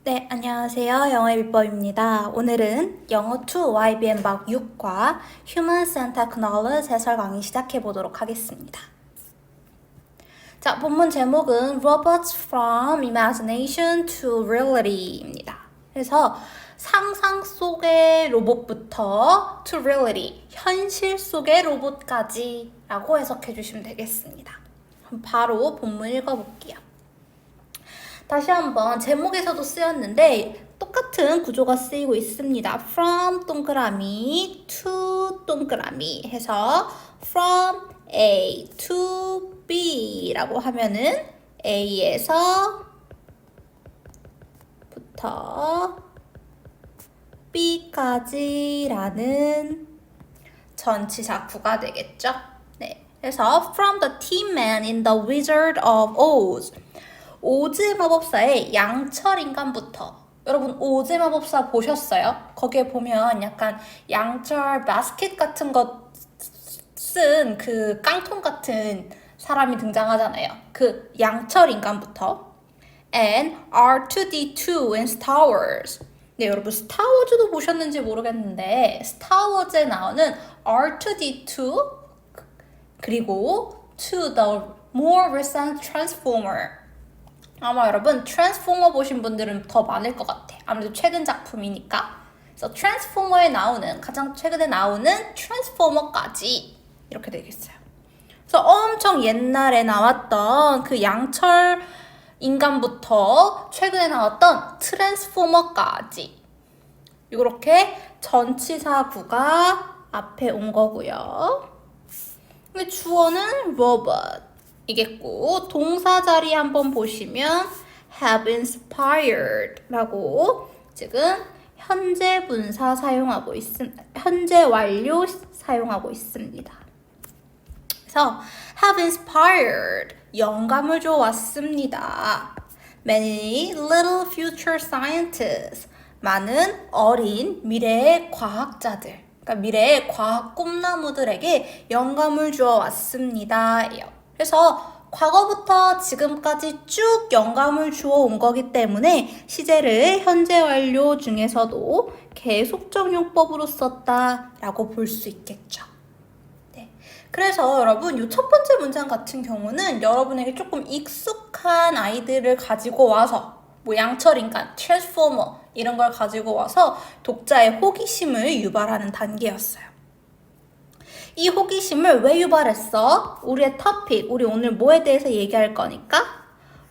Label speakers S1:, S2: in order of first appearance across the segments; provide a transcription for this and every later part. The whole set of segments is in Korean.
S1: 네, 안녕하세요. 영어의 비법입니다. 오늘은 영어 2 YBN 막 6과 Human Centered Knowledge 해설 강의 시작해 보도록 하겠습니다. 자, 본문 제목은 Robots from Imagination to Reality입니다. 그래서 상상 속의 로봇부터 to reality, 현실 속의 로봇까지 라고 해석해 주시면 되겠습니다. 그럼 바로 본문 읽어볼게요. 다시 한번 제목에서도 쓰였는데 똑같은 구조가 쓰이고 있습니다. From 동그라미 to 동그라미 해서 from A to B 라고 하면은 A에서 부터 B까지 라는 전치사구가 되겠죠. 네, 그래서 from the Tin Man in the Wizard of Oz 오즈 마법사의 양철 인간부터. 여러분 오즈 마법사 보셨어요? 거기에 보면 약간 양철 바스켓 같은 거 쓴 그 깡통 같은 사람이 등장하잖아요. 그 양철 인간부터 and R2D2 in Star Wars. 네, 여러분 스타워즈도 보셨는지 모르겠는데 스타워즈에 나오는 R2D2 그리고 to the more recent Transformer. 아마 여러분 트랜스포머 보신 분들은 더 많을 것 같아. 아무래도 최근 작품이니까. 그래서 트랜스포머에 나오는 가장 최근에 나오는 트랜스포머까지 이렇게 되겠어요. 그래서 엄청 옛날에 나왔던 그 양철 인간부터 최근에 나왔던 트랜스포머까지 이렇게 전치사구가 앞에 온 거고요. 주어는 로봇 이겠고 동사 자리 한번 보시면 have inspired 라고 지금 현재 분사 사용하고 현재 완료 사용하고 있습니다. 그래서 have inspired 영감을 줘왔습니다. Many little future scientists 많은 어린 미래의 과학자들 그러니까 미래의 과학 꿈나무들에게 영감을 주어왔습니다. 그래서 과거부터 지금까지 쭉 영감을 주어온 거기 때문에 시제를 현재 완료 중에서도 계속적 용법으로 썼다라고 볼 수 있겠죠. 네. 그래서 여러분 이 첫 번째 문장 같은 경우는 여러분에게 조금 익숙한 아이들을 가지고 와서 뭐 양철 인간, 트랜스포머 이런 걸 가지고 와서 독자의 호기심을 유발하는 단계였어요. 이 호기심을 왜 유발했어? 우리의 토픽, 우리 오늘 뭐에 대해서 얘기할 거니까?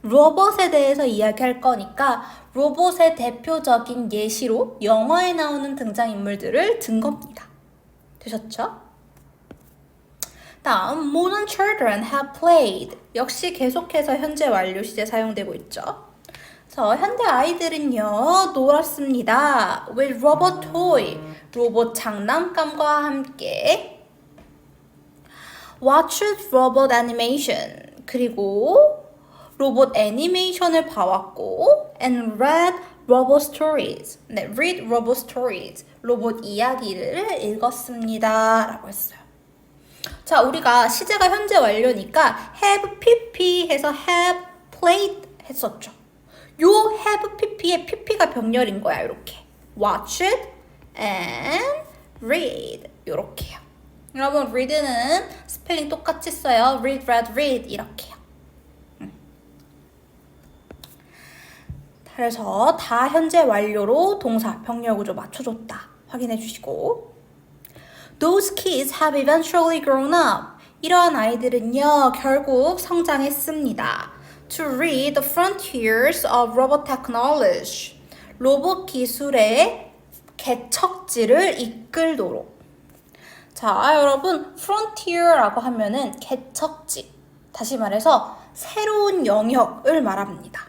S1: 로봇에 대해서 이야기할 거니까 로봇의 대표적인 예시로 영화에 나오는 등장인물들을 든 겁니다. 되셨죠? 다음, modern children have played. 역시 계속해서 현재 완료 시제 사용되고 있죠. 그래서 현대 아이들은요, 놀았습니다. with robot toy. 로봇 장난감과 함께 watched robot animation 그리고 로봇 애니메이션을 봐왔고 and read robot stories 네, read robot stories 로봇 이야기를 읽었습니다 라고 했어요. 자, 우리가 시제가 현재 완료니까 have pp 해서 have played 했었죠. 요 have pp의 pp가 병렬인 거야. 이렇게 watched and read 이렇게요. 여러분 read는 스펠링 똑같이 써요. read, read, read 이렇게요. 그래서 다 현재 완료로 동사 병렬 구조 맞춰줬다. 확인해 주시고 Those kids have eventually grown up. 이러한 아이들은요 결국 성장했습니다. To read the frontiers of robot technology. 로봇 기술의 개척지를 이끌도록. 자, 여러분 frontier라고 하면은 개척지, 다시 말해서 새로운 영역을 말합니다.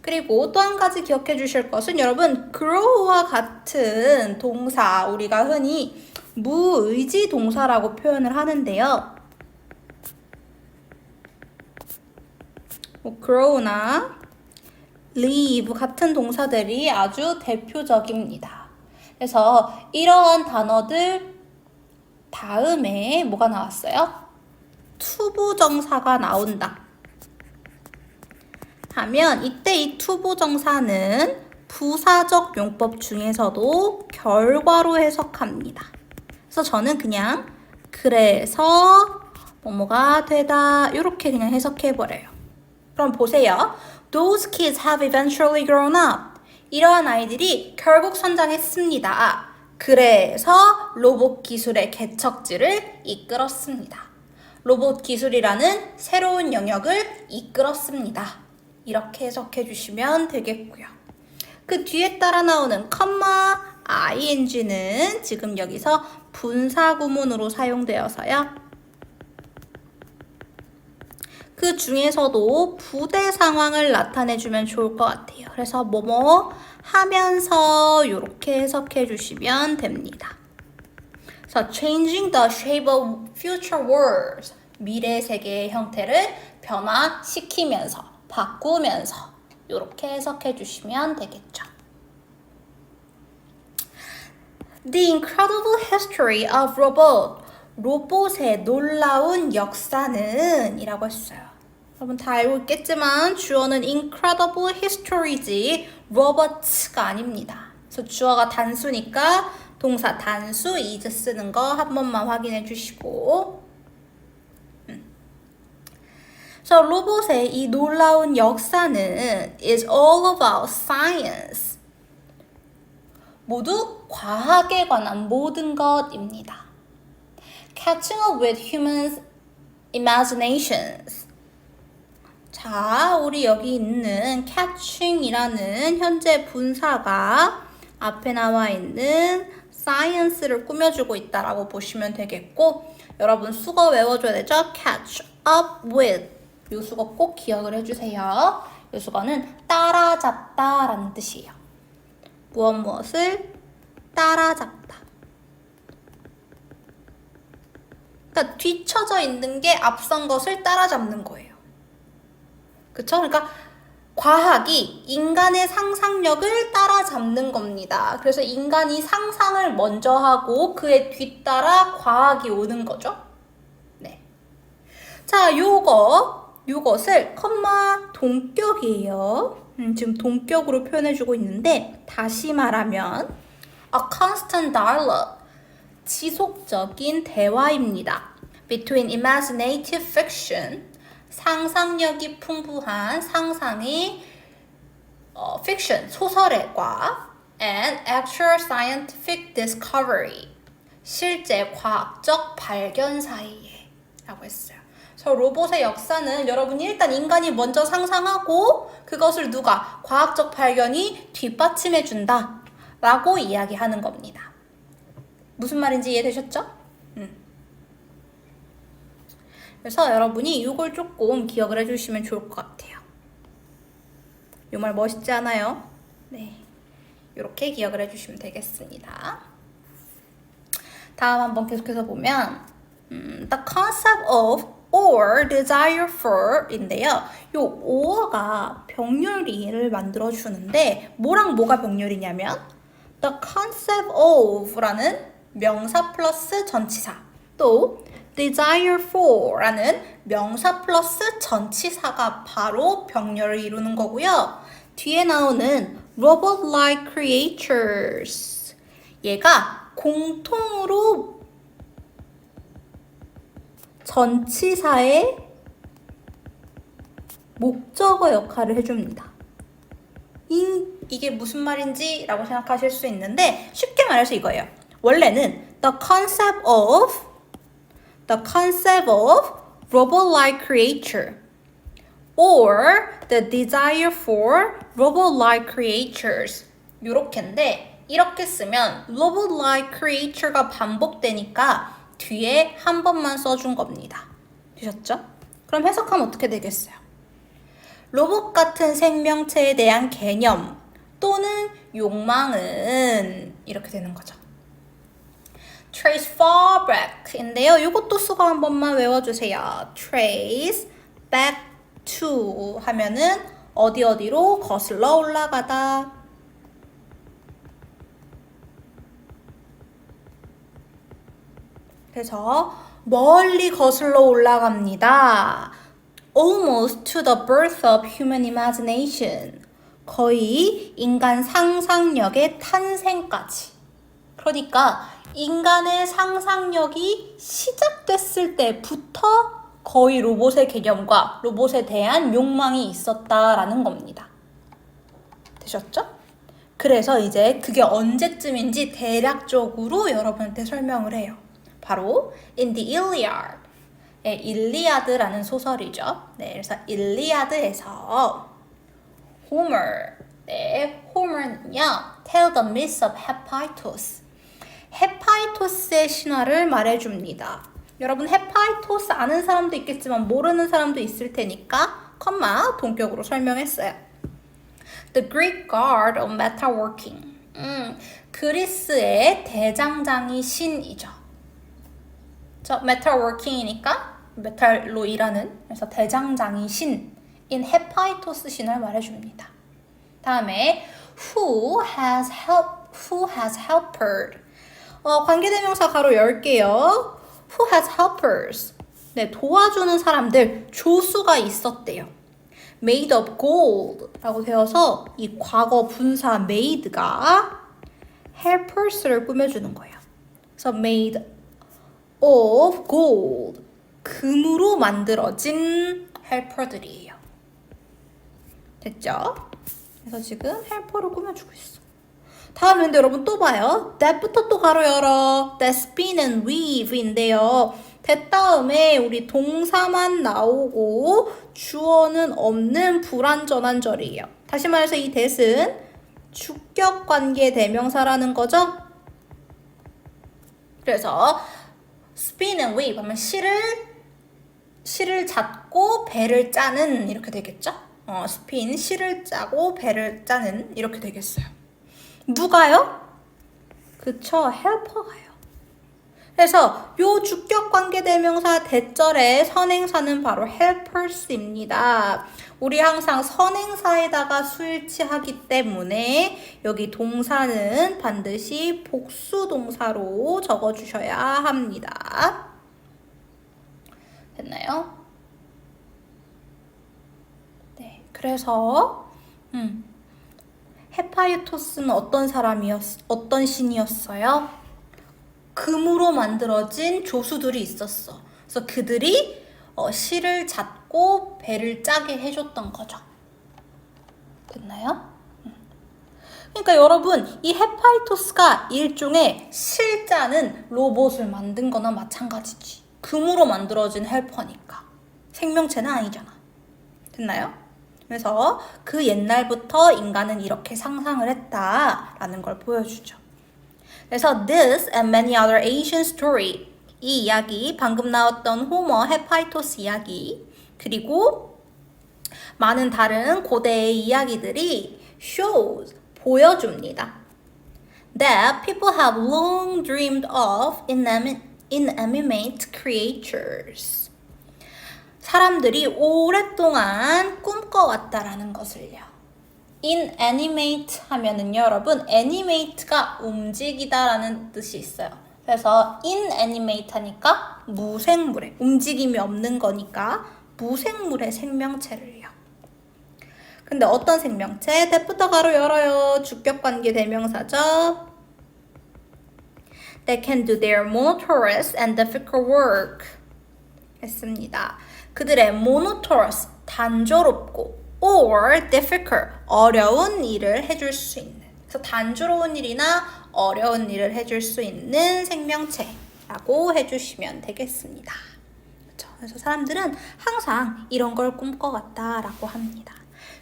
S1: 그리고 또 한 가지 기억해 주실 것은 여러분 grow와 같은 동사 우리가 흔히 무의지 동사라고 표현을 하는데요. grow나 leave 같은 동사들이 아주 대표적입니다. 그래서 이러한 단어들 다음에 뭐가 나왔어요? 투부정사가 나온다. 하면 이때 이 투부정사는 부사적 용법 중에서도 결과로 해석합니다. 그래서 저는 그냥 그래서 뭐뭐가 되다 이렇게 그냥 해석해버려요. 그럼 보세요. Those kids have eventually grown up. 이러한 아이들이 결국 성장했습니다. 그래서 로봇 기술의 개척지를 이끌었습니다. 로봇 기술이라는 새로운 영역을 이끌었습니다. 이렇게 해석해 주시면 되겠고요. 그 뒤에 따라 나오는 컴마 ing는 지금 여기서 분사구문으로 사용되어서요. 그 중에서도 부대 상황을 나타내주면 좋을 것 같아요. 그래서 뭐뭐 하면서 이렇게 해석해 주시면 됩니다. 그래서 changing the shape of future worlds, 미래 세계의 형태를 변화시키면서, 바꾸면서 이렇게 해석해 주시면 되겠죠. The incredible history of robot. 로봇의 놀라운 역사는 이라고 했어요. 여러분 다 알고 있겠지만 주어는 incredible history지 robots가 아닙니다. 그래서 주어가 단수니까 동사 단수 is 쓰는 거 한 번만 확인해 주시고 그래서 로봇의 이 놀라운 역사는 is all about science. 모두 과학에 관한 모든 것입니다. Catching up with humans' imaginations. 자, 우리 여기 있는 catching이라는 현재 분사가 앞에 나와 있는 science를 꾸며주고 있다라고 보시면 되겠고 여러분 수거 외워줘야 되죠? catch up with 이 수거 꼭 기억을 해주세요. 이 수거는 따라잡다라는 뜻이에요. 무엇을 따라잡다. 그러니까 뒤쳐져 있는 게 앞선 것을 따라잡는 거예요. 그쵸? 그러니까 과학이 인간의 상상력을 따라잡는 겁니다. 그래서 인간이 상상을 먼저 하고 그에 뒤따라 과학이 오는 거죠. 네. 자, 요것을 컴마 동격이에요. 지금 동격으로 표현해주고 있는데 다시 말하면 a constant dialogue. 지속적인 대화입니다. Between imaginative fiction, 상상력이 풍부한 상상의 fiction, 소설과 and actual scientific discovery, 실제 과학적 발견 사이에 라고 했어요. 그래서 로봇의 역사는 여러분이 일단 인간이 먼저 상상하고 그것을 누가 과학적 발견이 뒷받침해준다 라고 이야기하는 겁니다. 무슨 말인지 이해되셨죠? 그래서 여러분이 이걸 조금 기억을 해주시면 좋을 것 같아요. 이 말 멋있지 않아요? 네, 이렇게 기억을 해주시면 되겠습니다. 다음 한번 계속해서 보면 The concept of or desire for 인데요. 이 or가 병렬이를 만들어주는데 뭐랑 뭐가 병렬이냐면 The concept of라는 명사 플러스 전치사 또 desire for라는 명사 플러스 전치사가 바로 병렬을 이루는 거고요. 뒤에 나오는 robot-like creatures 얘가 공통으로 전치사의 목적어 역할을 해줍니다. 이게 무슨 말인지 라고 생각하실 수 있는데 쉽게 말해서 이거예요. 원래는 the concept of robot-like creature or the desire for robot-like creatures 요렇게인데 이렇게 쓰면 robot-like creature가 반복되니까 뒤에 한 번만 써준 겁니다. 되셨죠? 그럼 해석하면 어떻게 되겠어요? 로봇 같은 생명체에 대한 개념 또는 욕망은 이렇게 되는 거죠. trace far back인데요. 이것도 수거 한 번만 외워주세요. trace back to 하면은 어디로 거슬러 올라가다. 그래서 멀리 거슬러 올라갑니다. almost to the birth of human imagination. 거의 인간 상상력의 탄생까지. 그러니까 인간의 상상력이 시작됐을 때부터 거의 로봇의 개념과 로봇에 대한 욕망이 있었다라는 겁니다. 되셨죠? 그래서 이제 그게 언제쯤인지 대략적으로 여러분한테 설명을 해요. 바로 in the Iliad. 네, 일리아드라는 소설이죠. 네, 그래서 일리아드에서 호머, 네, 호머는요, tell the myth of Hephaestus. 헤파이토스의 신화를 말해줍니다. 여러분 헤파이토스 아는 사람도 있겠지만 모르는 사람도 있을 테니까 컴마 동격으로 설명했어요. The Greek god of metalworking. 그리스의 대장장이 신이죠. 저 metalworking이니까 메탈로 일하는, 그래서 대장장이 신인 헤파이토스 신을 말해줍니다. 다음에 who has helped. 관계대명사 가로 열게요. Who has helpers? 네, 도와주는 사람들, 조수가 있었대요. Made of gold 라고 되어서 이 과거 분사 made가 helpers를 꾸며주는 거예요. 그래서 made of gold, 금으로 만들어진 헬퍼들이에요. 됐죠? 그래서 지금 헬퍼를 꾸며주고 있어. 다음인데 여러분 또 봐요. that부터 또 가로 열어. that spin and weave인데요. that 다음에 우리 동사만 나오고 주어는 없는 불완전한 절이에요. 다시 말해서 이 that은 주격관계 대명사라는 거죠. 그래서 spin and weave 하면 실을 잡고 배를 짜는 이렇게 되겠죠. spin 실을 짜고 배를 짜는 이렇게 되겠어요. 누가요? 그쵸, 헬퍼가요. 그래서 요 주격관계대명사 대절의 선행사는 바로 helpers입니다. 우리 항상 선행사에다가 수일치하기 때문에 여기 동사는 반드시 복수동사로 적어주셔야 합니다. 됐나요? 네, 그래서 헤파이토스는 어떤 신이었어요? 금으로 만들어진 조수들이 있었어. 그래서 그들이 실을 잡고 배를 짜게 해줬던 거죠. 됐나요? 그러니까 여러분, 이 헤파이토스가 일종의 실 짜는 로봇을 만든 거나 마찬가지지. 금으로 만들어진 헬퍼니까. 생명체는 아니잖아. 됐나요? 그래서 그 옛날부터 인간은 이렇게 상상을 했다라는 걸 보여주죠. 그래서 this and many other ancient story, 이 이야기, 방금 나왔던 호머 헤파이토스 이야기, 그리고 많은 다른 고대의 이야기들이 shows, 보여줍니다. that people have long dreamed of inanimate creatures. 사람들이 오랫동안 꿈꿔왔다라는 것을요. inanimate 하면은요, 여러분, animate가 움직이다라는 뜻이 있어요. 그래서 inanimate 하니까 무생물의, 움직임이 없는 거니까 무생물의 생명체를요. 근데 어떤 생명체? that부터 가로 열어요. 주격관계 대명사죠. They can do their monotonous and difficult work. 했습니다. 그들의 monotonous, 단조롭고 or difficult, 어려운 일을 해줄 수 있는, 그래서 단조로운 일이나 어려운 일을 해줄 수 있는 생명체라고 해주시면 되겠습니다. 그렇죠? 그래서 사람들은 항상 이런 걸 꿈꿔왔다라고 합니다.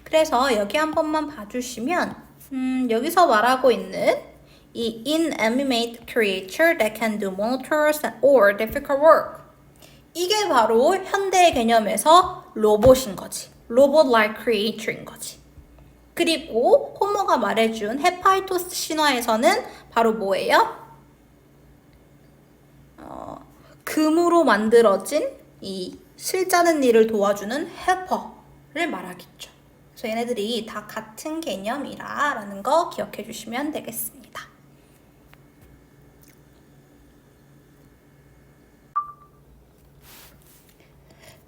S1: 그래서 여기 한 번만 봐주시면 여기서 말하고 있는 이 inanimate creature that can do monotonous or difficult work, 이게 바로 현대의 개념에서 로봇인 거지. 로봇-like creature인 거지. 그리고 호머가 말해준 헤파이토스 신화에서는 바로 뭐예요? 금으로 만들어진 이 실짜는 일을 도와주는 헬퍼를 말하겠죠. 그래서 얘네들이 다 같은 개념이라는 거 기억해 주시면 되겠습니다.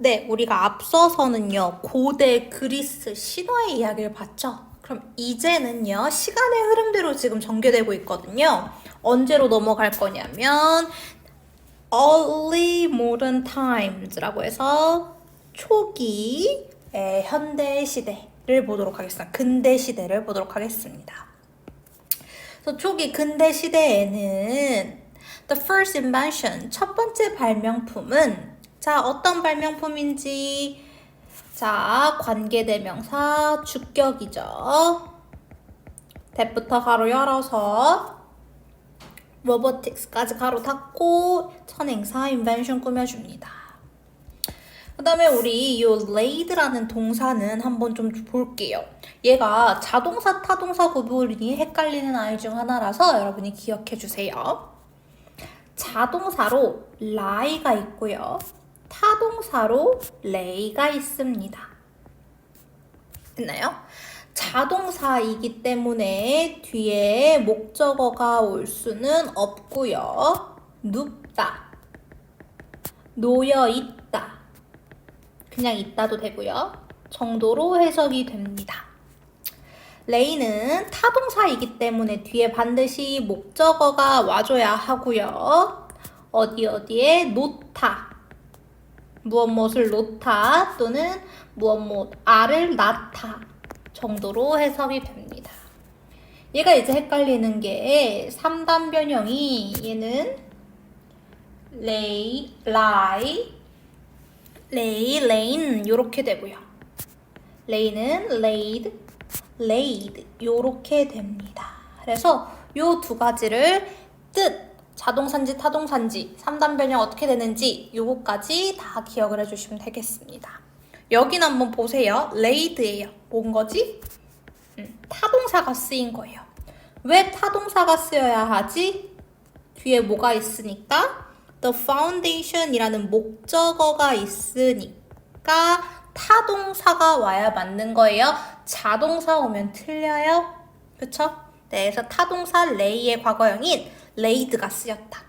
S1: 네, 우리가 앞서서는요, 고대 그리스 신화의 이야기를 봤죠? 그럼 이제는요, 시간의 흐름대로 지금 전개되고 있거든요. 언제로 넘어갈 거냐면, Early Modern Times라고 해서 초기 현대 시대를 보도록 하겠습니다. 근대 시대를 보도록 하겠습니다. 그래서 초기 근대 시대에는 The first invention, 첫 번째 발명품은 자, 어떤 발명품인지 자, 관계대명사 주격이죠. that부터 가로 열어서 robotics까지 가로 닫고 선행사 invention 꾸며줍니다. 그 다음에 우리 이 laid라는 동사는 한번 좀 볼게요. 얘가 자동사, 타동사 구분이 헷갈리는 아이 중 하나라서 여러분이 기억해 주세요. 자동사로 lie가 있고요. 타동사로 lay가 있습니다. 됐나요? 자동사이기 때문에 뒤에 목적어가 올 수는 없고요. 눕다, 놓여있다, 그냥 있다도 되고요. 정도로 해석이 됩니다. lay는 타동사이기 때문에 뒤에 반드시 목적어가 와줘야 하고요. 어디에 놓다, 무엇을 놓다 또는 알을 낳다 정도로 해석이 됩니다. 얘가 이제 헷갈리는 게 3단 변형이 얘는 lay, lie, lay는 요렇게 되고요. lay는 laid, laid 요렇게 됩니다. 그래서 요 두 가지를 뜻, 자동사인지 타동사인지 3단 변형 어떻게 되는지 요거까지 다 기억을 해주시면 되겠습니다. 여기는 한번 보세요. laid예요. 뭔 거지? 타동사가 쓰인 거예요. 왜 타동사가 쓰여야 하지? 뒤에 뭐가 있으니까 the foundation 이라는 목적어가 있으니까 타동사가 와야 맞는 거예요. 자동사 오면 틀려요. 그쵸? 네, 그래서 타동사 lay의 과거형인 laid가 쓰였다.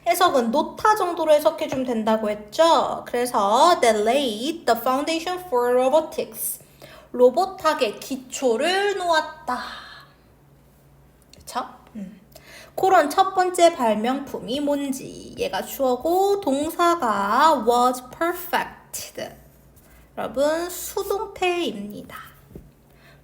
S1: 해석은 놓다 정도로 해석해주면 된다고 했죠. 그래서 that laid the foundation for robotics. 로봇학의 기초를 놓았다. 그쵸? 그런 첫 번째 발명품이 뭔지 얘가 주어고 동사가 was perfected. 여러분 수동태입니다.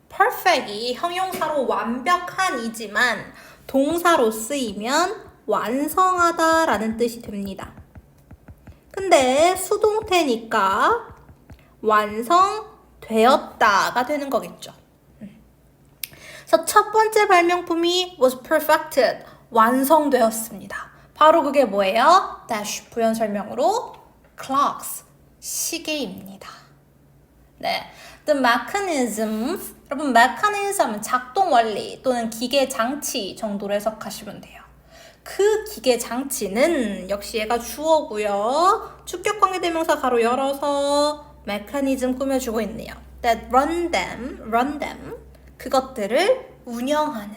S1: perfect이 형용사로 완벽한이지만 동사로 쓰이면 완성하다 라는 뜻이 됩니다. 근데 수동태니까 완성되었다가 되는 거겠죠. 그래서 첫 번째 발명품이 was perfected, 완성되었습니다. 바로 그게 뭐예요? dash 부연 설명으로 clocks, 시계입니다. 네, the mechanism, 여러분 mechanism 작동 원리 또는 기계 장치 정도로 해석하시면 돼요. 그 기계 장치는 역시 얘가 주어고요. 주격 관계대명사 가로 열어서 mechanism 꾸며주고 있네요. that run them 그것들을 운영하는.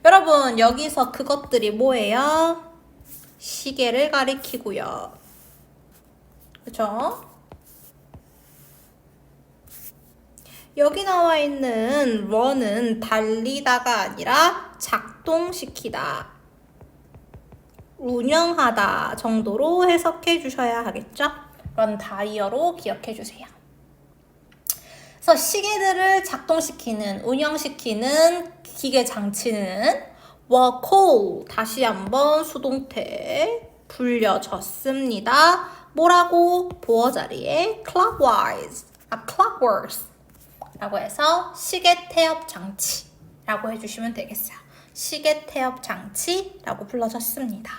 S1: 여러분 여기서 그것들이 뭐예요? 시계를 가리키고요. 그쵸? 여기 나와 있는 run은 달리다가 아니라 작동시키다, 운영하다 정도로 해석해 주셔야 하겠죠? run 다이어로 기억해 주세요. 그래서 시계들을 작동시키는, 운영시키는 기계 장치는 were called, 다시 한번 수동태 불려졌습니다. 뭐라고? 보어 자리에 clockworks 라고 해서 시계 태엽 장치라고 해주시면 되겠어요. 시계 태엽 장치라고 불러졌습니다.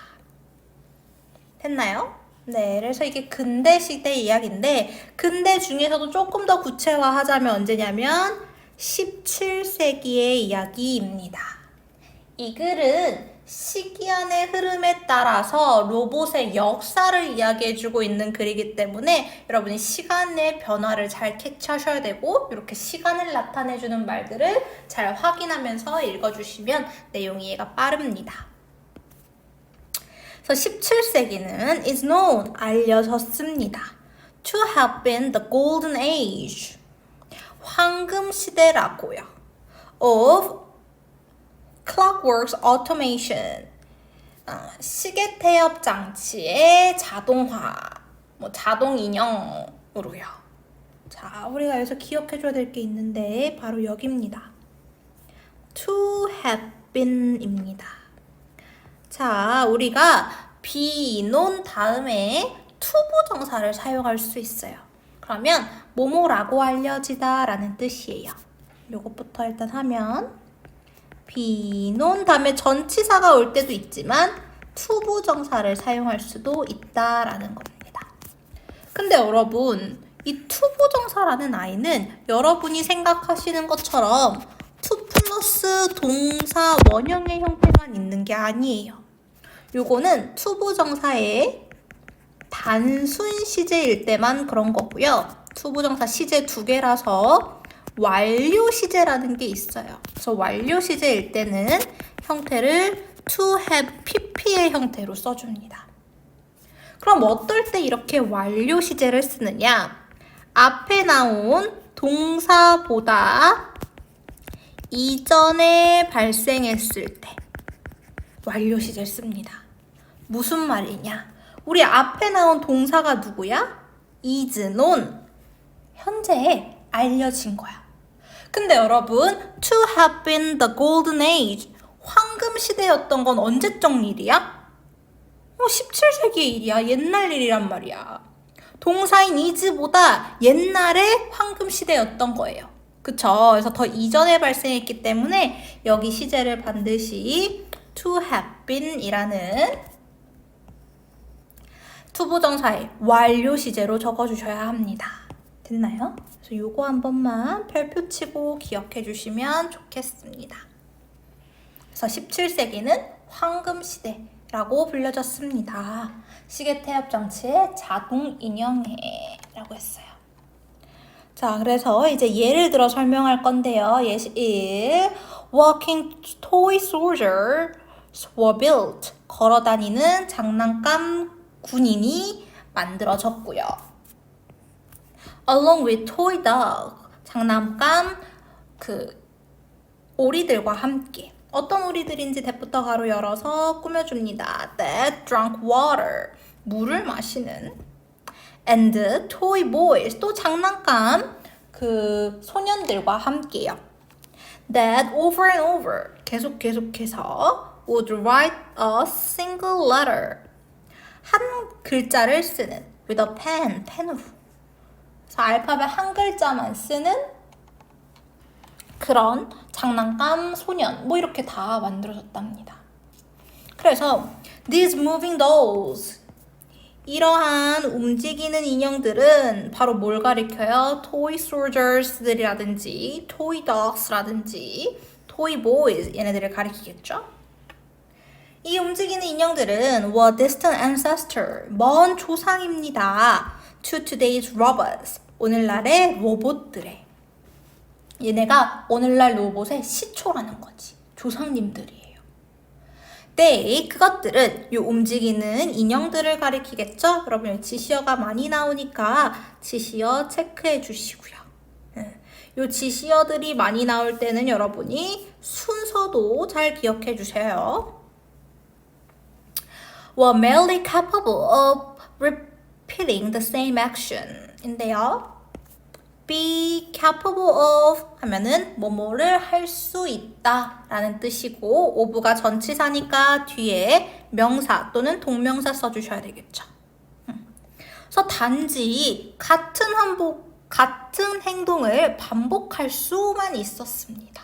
S1: 됐나요? 네, 그래서 이게 근대 시대 이야기인데 근대 중에서도 조금 더 구체화하자면 언제냐면 17세기의 이야기입니다. 이 글은 시기안의 흐름에 따라서 로봇의 역사를 이야기해주고 있는 글이기 때문에 여러분이 시간의 변화를 잘 캐치하셔야 되고 이렇게 시간을 나타내주는 말들을 잘 확인하면서 읽어주시면 내용이 이해가 빠릅니다. 그래서 17세기는 is known, 알려졌습니다. To have been the golden age, 황금 시대라고요. Of clockworks automation, 시계 태엽 장치의 자동화, 자동 인형으로요. 자, 우리가 여기서 기억해줘야 될 게 있는데 바로 여기입니다. To have been입니다. 자, 우리가 be known 다음에 to 부정사를 사용할 수 있어요. 그러면 뭐뭐라고 알려지다 라는 뜻이에요. 요것부터 일단 하면 be known 다음에 전치사가 올 때도 있지만 to 부정사를 사용할 수도 있다라는 겁니다. 근데 여러분, 이 to 부정사라는 아이는 여러분이 생각하시는 것처럼 to 플러스 동사 원형의 형태만 있는 게 아니에요. 요거는 to 부정사의 단순 시제일 때만 그런 거고요. to 부정사 시제 2개라서 완료 시제라는 게 있어요. 그래서 완료 시제일 때는 형태를 to have pp의 형태로 써줍니다. 그럼 어떨 때 이렇게 완료 시제를 쓰느냐? 앞에 나온 동사보다 이전에 발생했을 때 완료 시제를 씁니다. 무슨 말이냐? 우리 앞에 나온 동사가 누구야? is known. 현재 알려진 거야. 근데 여러분, to have been the golden age, 황금 시대였던 건 언제적 일이야? 17세기의 일이야. 옛날 일이란 말이야. 동사인 is보다 옛날에 황금 시대였던 거예요. 그쵸? 그래서 더 이전에 발생했기 때문에 여기 시제를 반드시 to have been 이라는 투부정사의 완료 시제로 적어주셔야 합니다. 됐나요? 그래서 요거 한 번만 별표 치고 기억해 주시면 좋겠습니다. 그래서 17세기는 황금 시대라고 불려졌습니다. 시계 태엽 장치의 자동 인형해라고 했어요. 자, 그래서 이제 예를 들어 설명할 건데요. 예시 1. Walking toy soldiers were built. 걸어다니는 장난감 군인이 만들어졌고요. Along with toy dog. 장난감 오리들과 함께. 어떤 오리들인지 대부터 가로 열어서 꾸며줍니다. That drank water. 물을 마시는. And toy boys. 또 장난감 소년들과 함께요. That over and over. 계속해서 would write a single letter. 한 글자를 쓰는. with a pen. 펜으로. 그래서 알파벳 한 글자만 쓰는 그런 장난감 소년 이렇게 다 만들어졌답니다. 그래서 these moving dolls, 이러한 움직이는 인형들은 바로 뭘 가리켜요? toy soldiers들이라든지 toy dogs라든지 toy boys 얘네들을 가리키겠죠? 이 움직이는 인형들은 were distant ancestor, 먼 조상입니다. to today's robots, 오늘날의 로봇들의. 얘네가 오늘날 로봇의 시초라는 거지. 조상님들이에요. 그것들은 이 움직이는 인형들을 가리키겠죠? 여러분 지시어가 많이 나오니까 지시어 체크해 주시고요. 이 지시어들이 많이 나올 때는 여러분이 순서도 잘 기억해 주세요. were merely capable of repeating the same action 인데요. be capable of 하면은 뭐뭐를 할 수 있다 라는 뜻이고 of가 전치사니까 뒤에 명사 또는 동명사 써주셔야 되겠죠. 그래서 단지 같은 행동을 반복할 수만 있었습니다.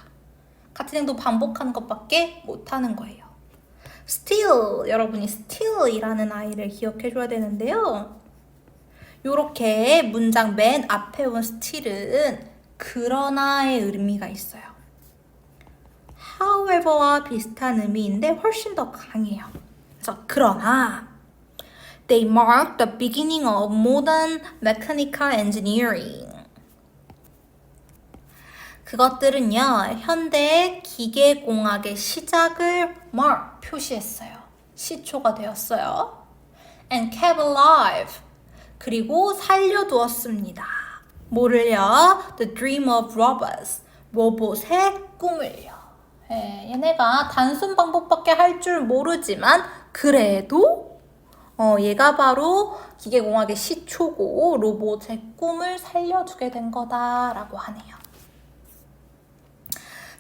S1: 같은 행동 반복하는 것밖에 못하는 거예요. still, 여러분이 still이라는 아이를 기억해 줘야 되는데요. 요렇게 문장 맨 앞에 온 still은 그러나의 의미가 있어요. however와 비슷한 의미인데 훨씬 더 강해요. 그래서 그러나 they mark the beginning of modern mechanical engineering. 그것들은요, 현대 기계공학의 시작을 표시했어요. 시초가 되었어요. And kept alive. 그리고 살려두었습니다. 뭐를요? The dream of robots. 로봇의 꿈을요. 얘네가 단순 방법밖에 할 줄 모르지만 그래도 얘가 바로 기계공학의 시초고 로봇의 꿈을 살려주게 된 거다라고 하네요.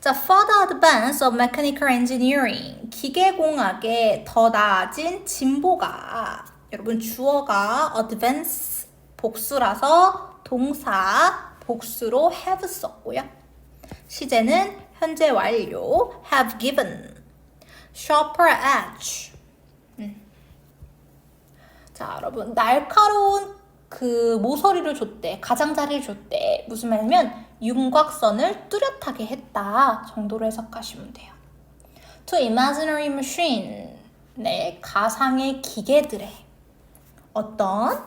S1: 자, further advance of mechanical engineering. 기계공학의 더 나아진 진보가 여러분 주어가 advance 복수라서 동사 복수로 have 썼고요. 시제는 현재 완료 have given. sharper edge. 자, 여러분 날카로운 그 모서리를 줬대. 가장자리를 줬대. 무슨 말이냐면 윤곽선을 뚜렷하게 했다 정도로 해석하시면 돼요. To imaginary machine. 네, 가상의 기계들의 어떤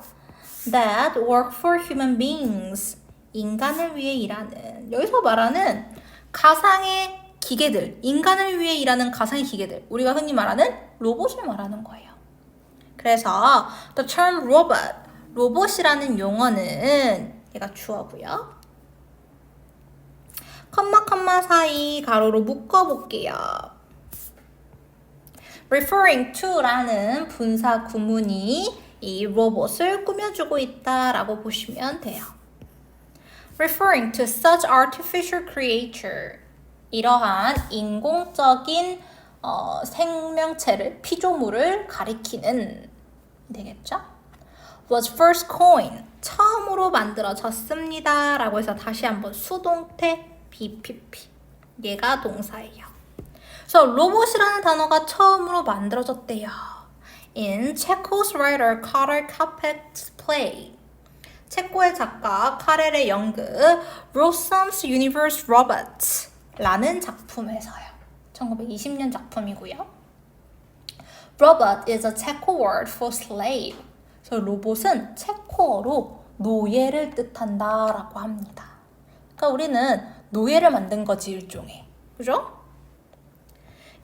S1: that work for human beings. 인간을 위해 일하는. 여기서 말하는 가상의 기계들, 인간을 위해 일하는 가상의 기계들. 우리가 흔히 말하는 로봇을 말하는 거예요. 그래서 the term robot, 로봇이라는 용어는 얘가 주어고요. 컴마 사이 가로로 묶어볼게요. referring to라는 분사 구문이 이 로봇을 꾸며주고 있다라고 보시면 돼요. referring to such artificial creature. 이러한 인공적인 생명체를, 피조물을 가리키는 되겠죠? was first coined. 처음으로 만들어졌습니다. 라고 해서 다시 한번 수동태 BPP. 얘가 동사예요. 그래서 로봇이라는 단어가 처음으로 만들어졌대요. In Chekhov's writer Karel Čapek's play. 체코의 작가 카렐의 연극 Rossum's Universe Robots 라는 작품에서요. 1920년 작품이고요. Robot is a Czech word for slave. 그래서 로봇은 체코어로 노예를 뜻한다 라고 합니다. 그러니까 우리는 노예를 만든 거지 일종의. 그죠?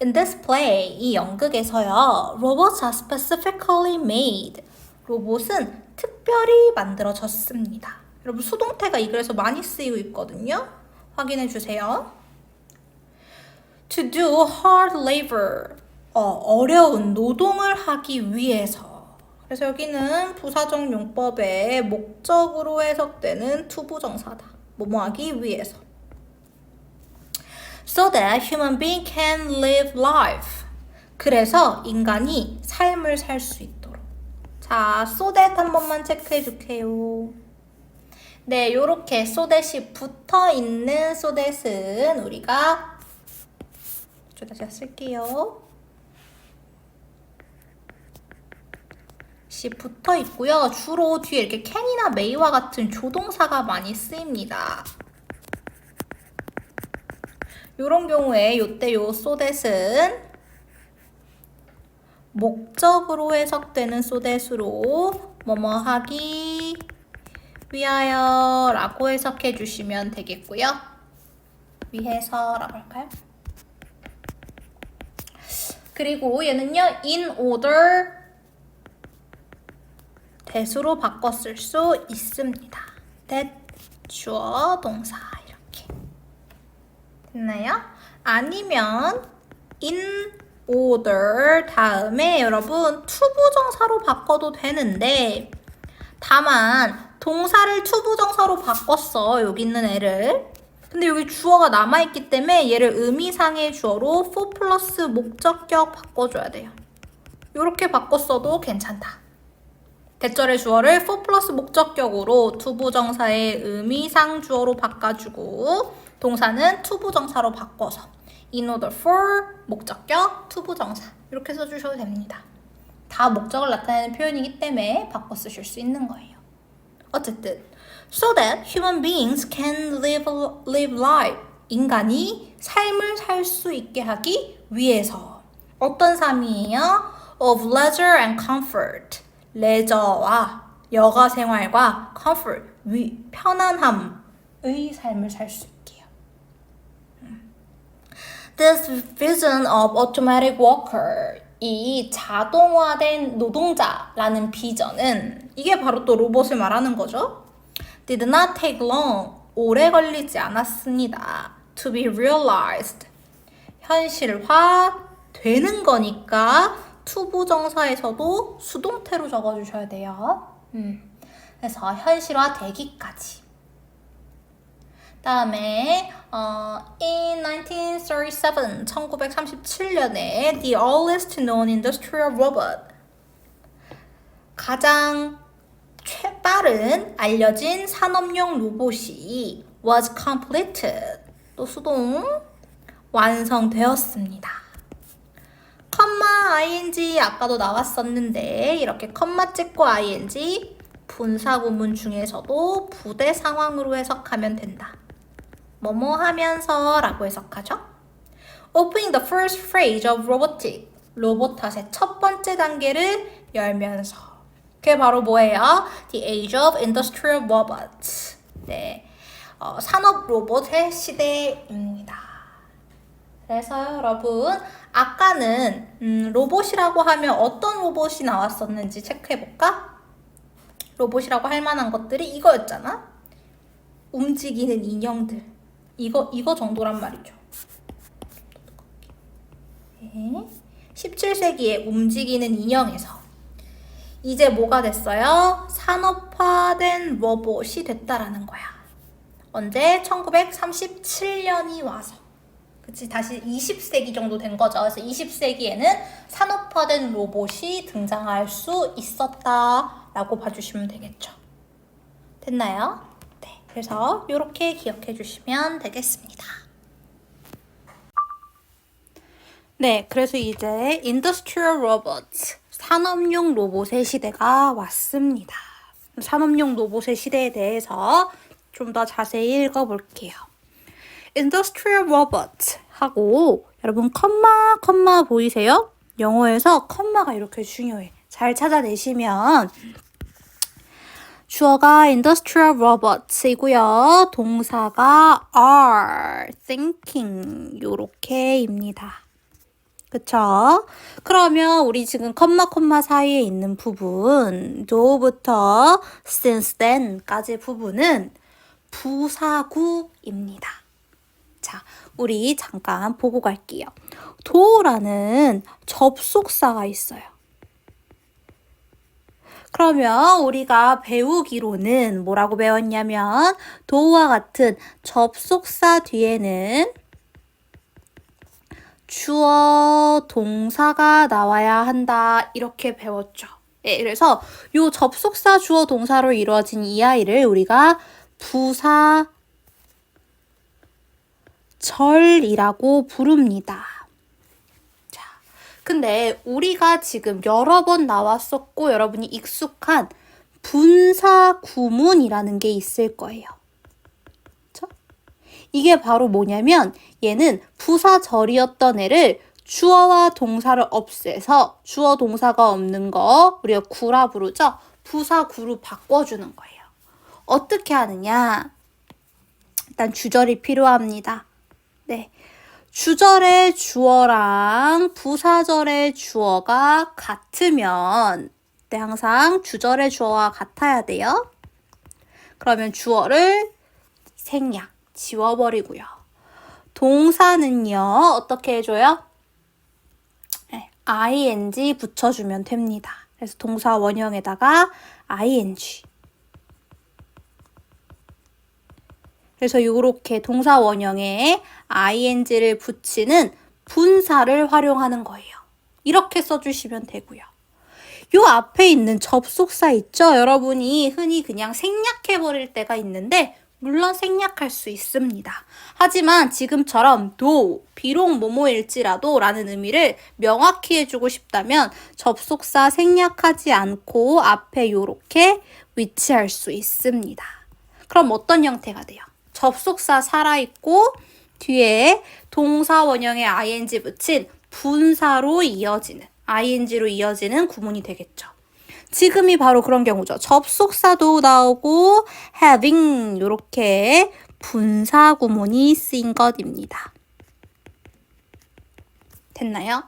S1: In this play, 이 연극에서요. Robots are specifically made. 로봇은 특별히 만들어졌습니다. 여러분 수동태가 이 글에서 많이 쓰이고 있거든요. 확인해 주세요. To do hard labor. 어려운 노동을 하기 위해서. 그래서 여기는 부사적 용법의 목적으로 해석되는 투부정사다. 뭐뭐 하기 위해서. So that human being can live life. 그래서 인간이 삶을 살 수 있도록. 자, so that 한 번만 체크해 줄게요. 네, 요렇게 so that이 붙어 있는 so that은 우리가 다시 쓸게요. 시 붙어 있고요. 주로 뒤에 이렇게 can이나 may와 같은 조동사가 많이 쓰입니다. 요런 경우에 요때 요 so that은 목적으로 해석되는 so that으로 뭐뭐 하기 위하여 라고 해석해 주시면 되겠고요. 위해서 라고 할까요? 그리고 얘는요 in order that으로 바꿔 쓸 수 있습니다. that 주어 동사 이렇게 됐나요? 아니면 in order 다음에 여러분 투부정사로 바꿔도 되는데 다만 동사를 투부정사로 바꿨어. 여기 있는 애를. 근데 여기 주어가 남아있기 때문에 얘를 의미상의 주어로 for 플러스 목적격 바꿔줘야 돼요. 이렇게 바꿨어도 괜찮다. 대절의 주어를 for 플러스 목적격으로 투부정사의 의미상 주어로 바꿔주고 동사는 투부정사로 바꿔서 in order for 목적격 투부정사 이렇게 써주셔도 됩니다. 다 목적을 나타내는 표현이기 때문에 바꿔 쓰실 수 있는 거예요. 어쨌든 so that human beings can live life. 인간이 삶을 살 수 있게 하기 위해서. 어떤 삶이에요? of leisure and comfort. 레저와 여가 생활과 comfort, 편안함의 삶을 살 수 있게요. This vision of automatic worker. 이 자동화된 노동자라는 비전은 이게 바로 또 로봇을 말하는 거죠. Did not take long. 오래 걸리지 않았습니다. To be realized. 현실화 되는 거니까 투부정사에서도 수동태로 적어주셔야 돼요. 그래서 현실화 되기까지. 다음에 in 1937, 1937년에 the earliest known industrial robot 가장 빠른 알려진 산업용 로봇이 was completed 또 수동 완성되었습니다. 컴마 ing 아까도 나왔었는데 이렇게 컴마 찍고 ing 분사구문 중에서도 부대 상황으로 해석하면 된다. 뭐뭐 하면서 라고 해석하죠. Opening the first phase of robotic. 로보탓의 첫 번째 단계를 열면서. 그게 바로 뭐예요? The age of industrial robots. 네, 산업 로봇의 시대입니다. 그래서 여러분 아까는 로봇이라고 하면 어떤 로봇이 나왔었는지 체크해볼까? 로봇이라고 할 만한 것들이 이거였잖아. 움직이는 인형들. 이거 정도란 말이죠. 네. 17세기에 움직이는 인형에서 이제 뭐가 됐어요? 산업화된 로봇이 됐다라는 거야. 언제? 1937년이 와서. 그치? 다시 20세기 정도 된 거죠. 그래서 20세기에는 산업화된 로봇이 등장할 수 있었다라고 봐주시면 되겠죠. 됐나요? 그래서 이렇게 기억해 주시면 되겠습니다. 네, 그래서 이제 Industrial Robots, 산업용 로봇의 시대가 왔습니다. 산업용 로봇의 시대에 대해서 좀 더 자세히 읽어볼게요. Industrial Robot 하고 여러분 컴마 보이세요? 영어에서 컴마가 이렇게 중요해. 잘 찾아내시면 주어가 industrial robots이고요. 동사가 are, thinking 요렇게입니다. 그쵸? 그러면 우리 지금 컴마 사이에 있는 부분 do부터 since then까지 부분은 부사구입니다. 자, 우리 잠깐 보고 갈게요. do라는 접속사가 있어요. 그러면 우리가 배우기로는 뭐라고 배웠냐면 do와 같은 접속사 뒤에는 주어 동사가 나와야 한다 이렇게 배웠죠. 네, 그래서 이 접속사 주어 동사로 이루어진 이 아이를 우리가 부사절이라고 부릅니다. 근데 우리가 지금 여러 번 나왔었고 여러분이 익숙한 분사 구문이라는 게 있을 거예요. 그렇죠? 이게 바로 뭐냐면 얘는 부사절이었던 애를 주어와 동사를 없애서 주어 동사가 없는 거 우리가 구라 부르죠? 부사구로 바꿔주는 거예요. 어떻게 하느냐? 일단 주절이 필요합니다. 네. 주절의 주어랑 부사절의 주어가 같으면 항상 주절의 주어와 같아야 돼요. 그러면 주어를 생략, 지워버리고요. 동사는요, 어떻게 해줘요? 네, ing 붙여주면 됩니다. 그래서 동사 원형에다가 ing. 그래서 이렇게 동사 원형에 ing를 붙이는 분사를 활용하는 거예요. 이렇게 써주시면 되고요. 요 앞에 있는 접속사 있죠? 여러분이 흔히 그냥 생략해버릴 때가 있는데 물론 생략할 수 있습니다. 하지만 지금처럼 비록 뭐뭐일지라도 라는 의미를 명확히 해주고 싶다면 접속사 생략하지 않고 앞에 요렇게 위치할 수 있습니다. 그럼 어떤 형태가 돼요? 접속사 살아있고 뒤에 동사 원형에 ing 붙인 분사로 이어지는 ing로 이어지는 구문이 되겠죠. 지금이 바로 그런 경우죠. 접속사도 나오고 having 이렇게 분사 구문이 쓰인 것입니다. 됐나요?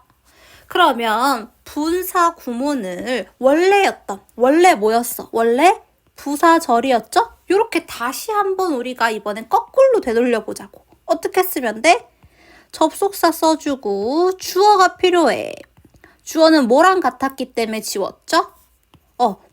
S1: 그러면 분사 구문을 원래 뭐였어? 원래 부사절이었죠? 요렇게 다시 한번 우리가 이번엔 거꾸로 되돌려 보자고. 어떻게 쓰면 돼? 접속사 써주고 주어가 필요해. 주어는 뭐랑 같았기 때문에 지웠죠?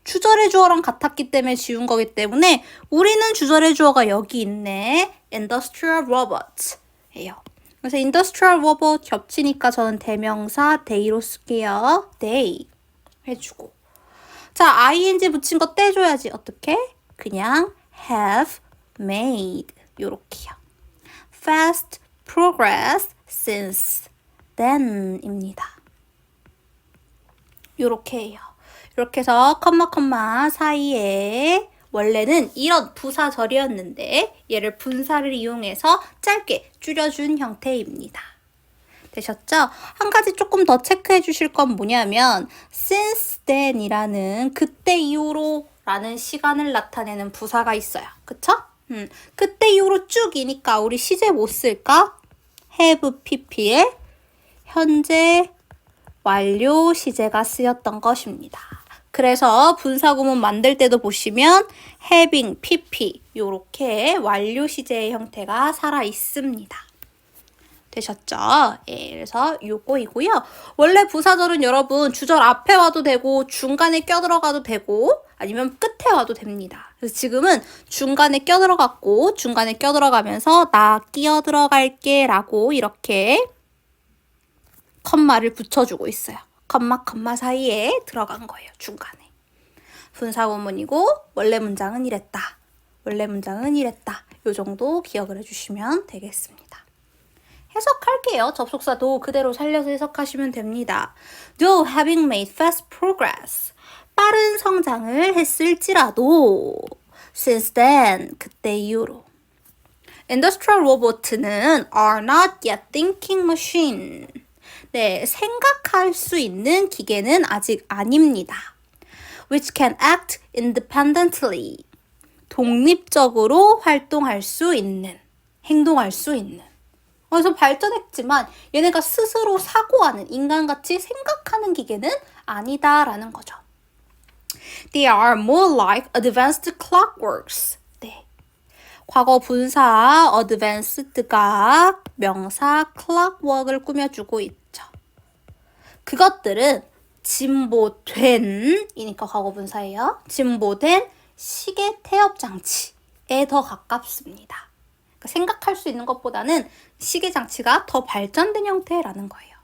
S1: 주절의 주어랑 같았기 때문에 지운 거기 때문에 우리는 주절의 주어가 여기 있네. Industrial robots 예요. 그래서 industrial robot 겹치니까 저는 대명사 they로 쓸게요. they 해주고. 자, ing 붙인 거 떼줘야지. 어떻게? 그냥 have made 요렇게요. fast progress since then 입니다. 요렇게 해요. 이렇게 해서 컴마 사이에 원래는 이런 부사절이었는데 얘를 분사를 이용해서 짧게 줄여준 형태입니다. 되셨죠? 한 가지 조금 더 체크해 주실 건 뭐냐면 since then 이라는 그때 이후로 라는 시간을 나타내는 부사가 있어요. 그쵸? 그때 이후로 쭉이니까 우리 시제 뭐 쓸까? have pp에 현재 완료 시제가 쓰였던 것입니다. 그래서 분사구문 만들 때도 보시면 having, pp 요렇게 완료 시제의 형태가 살아 있습니다. 되셨죠? 예, 그래서 요거이고요. 원래 부사절은 여러분 주절 앞에 와도 되고 중간에 껴들어가도 되고 아니면 끝에 와도 됩니다. 그래서 지금은 중간에 껴들어갔고 중간에 껴들어가면서 나 끼어들어갈게 라고 이렇게 컴마를 붙여주고 있어요. 컴마 사이에 들어간 거예요. 중간에. 분사구문이고 원래 문장은 이랬다. 원래 문장은 이랬다. 요 정도 기억을 해주시면 되겠습니다. 해석할게요. 접속사도 그대로 살려서 해석하시면 됩니다. Though having made fast progress. 빠른 성장을 했을지라도 since then. 그때 이후로. Industrial robot는 are not yet thinking machine. 네, 생각할 수 있는 기계는 아직 아닙니다. Which can act independently. 독립적으로 활동할 수 있는, 행동할 수 있는. 그래서 발전했지만 얘네가 스스로 사고하는, 인간같이 생각하는 기계는 아니다라는 거죠. They are more like advanced clockworks. 네. 과거 분사 advanced가 명사 clockwork을 꾸며주고 있죠. 그것들은 진보된 이니까 과거 분사예요. 진보된 시계 태엽 장치에 더 가깝습니다. 그러니까 생각할 수 있는 것보다는 시계 장치가 더 발전된 형태라는 거예요.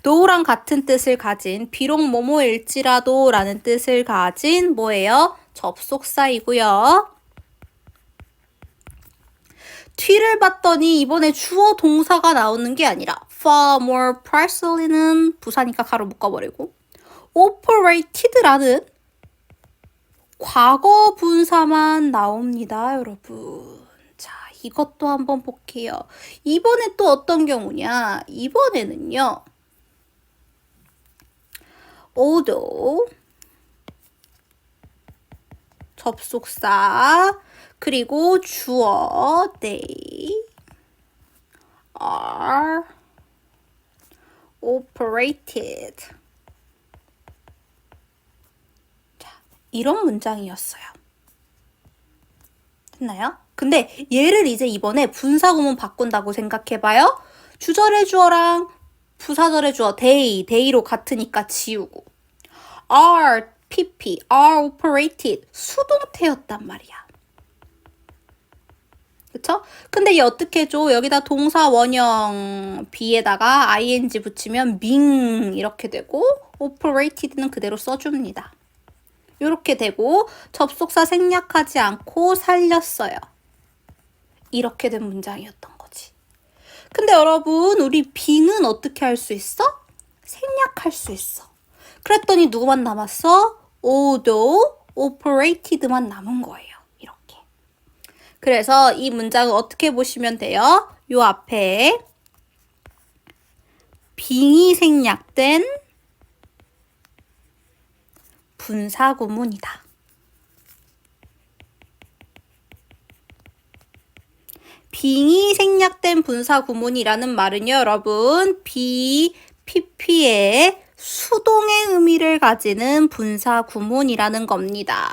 S1: though랑 같은 뜻을 가진 비록 뭐뭐일지라도 라는 뜻을 가진 뭐예요? 접속사이고요. 뒤를 봤더니 이번에 주어 동사가 나오는 게 아니라 far more precisely는 부사니까 가로 묶어버리고 operated라는 과거 분사만 나옵니다, 여러분. 자, 이것도 한번 볼게요. 이번에 또 어떤 경우냐? 이번에는요. although 접속사 그리고 주어 they are operated. 자, 이런 문장이었어요. 됐나요? 근데 얘를 이제 이번에 분사구문 바꾼다고 생각해봐요. 주절의 주어랑 부사절의 주어 day로 같으니까 지우고 are pp, are operated 수동태였단 말이야. 그쵸? 근데 얘 어떻게 해줘? 여기다 동사 원형 be에다가 ing 붙이면 being 이렇게 되고 operated는 그대로 써줍니다. 이렇게 되고 접속사 생략하지 않고 살렸어요. 이렇게 된 문장이었던 거지. 근데 여러분 우리 being은 어떻게 할 수 있어? 생략할 수 있어. 그랬더니 누구만 남았어? although operated만 남은 거예요. 이렇게. 그래서 이 문장을 어떻게 보시면 돼요? 요 앞에 being이 생략된 분사구문이다. 빙이 생략된 분사 구문이라는 말은요, 여러분, PP의 수동의 의미를 가지는 분사 구문이라는 겁니다.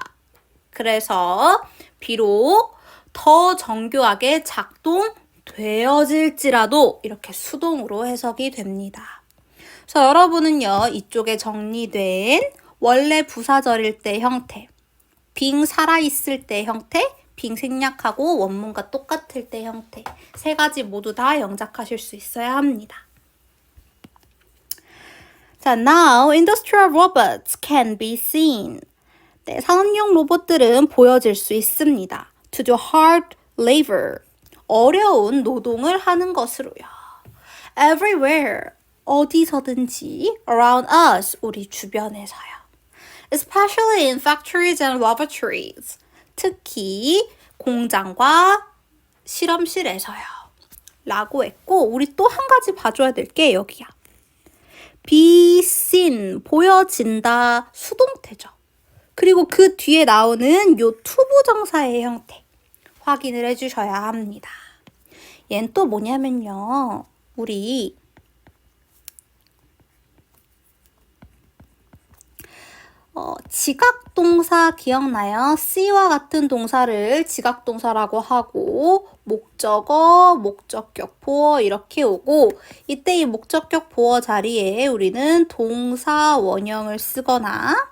S1: 그래서 비록 더 정교하게 작동되어질지라도 이렇게 수동으로 해석이 됩니다. 그래서 여러분은요, 이쪽에 정리된 원래 부사절일 때 형태, 빙 살아있을 때 형태, 빙 생략하고 원문과 똑같을 때 형태, 세 가지 모두 다 영작하실 수 있어야 합니다. 자, now industrial robots can be seen. 네, 산업용 로봇들은 보여질 수 있습니다. To do hard labor. 어려운 노동을 하는 것으로요. Everywhere. 어디서든지. Around us. 우리 주변에서요. Especially in factories and laboratories. 특히 공장과 실험실에서요. 라고 했고, 우리 또 한 가지 봐줘야 될 게 여기야. be seen. 보여진다. 수동태죠. 그리고 그 뒤에 나오는 요 투부정사의 형태 확인을 해주셔야 합니다. 얘는 또 뭐냐면요. 우리 지각동사 기억나요? C와 같은 동사를 지각동사라고 하고 목적어, 목적격, 보어 이렇게 오고 이때 이 목적격, 보어 자리에 우리는 동사 원형을 쓰거나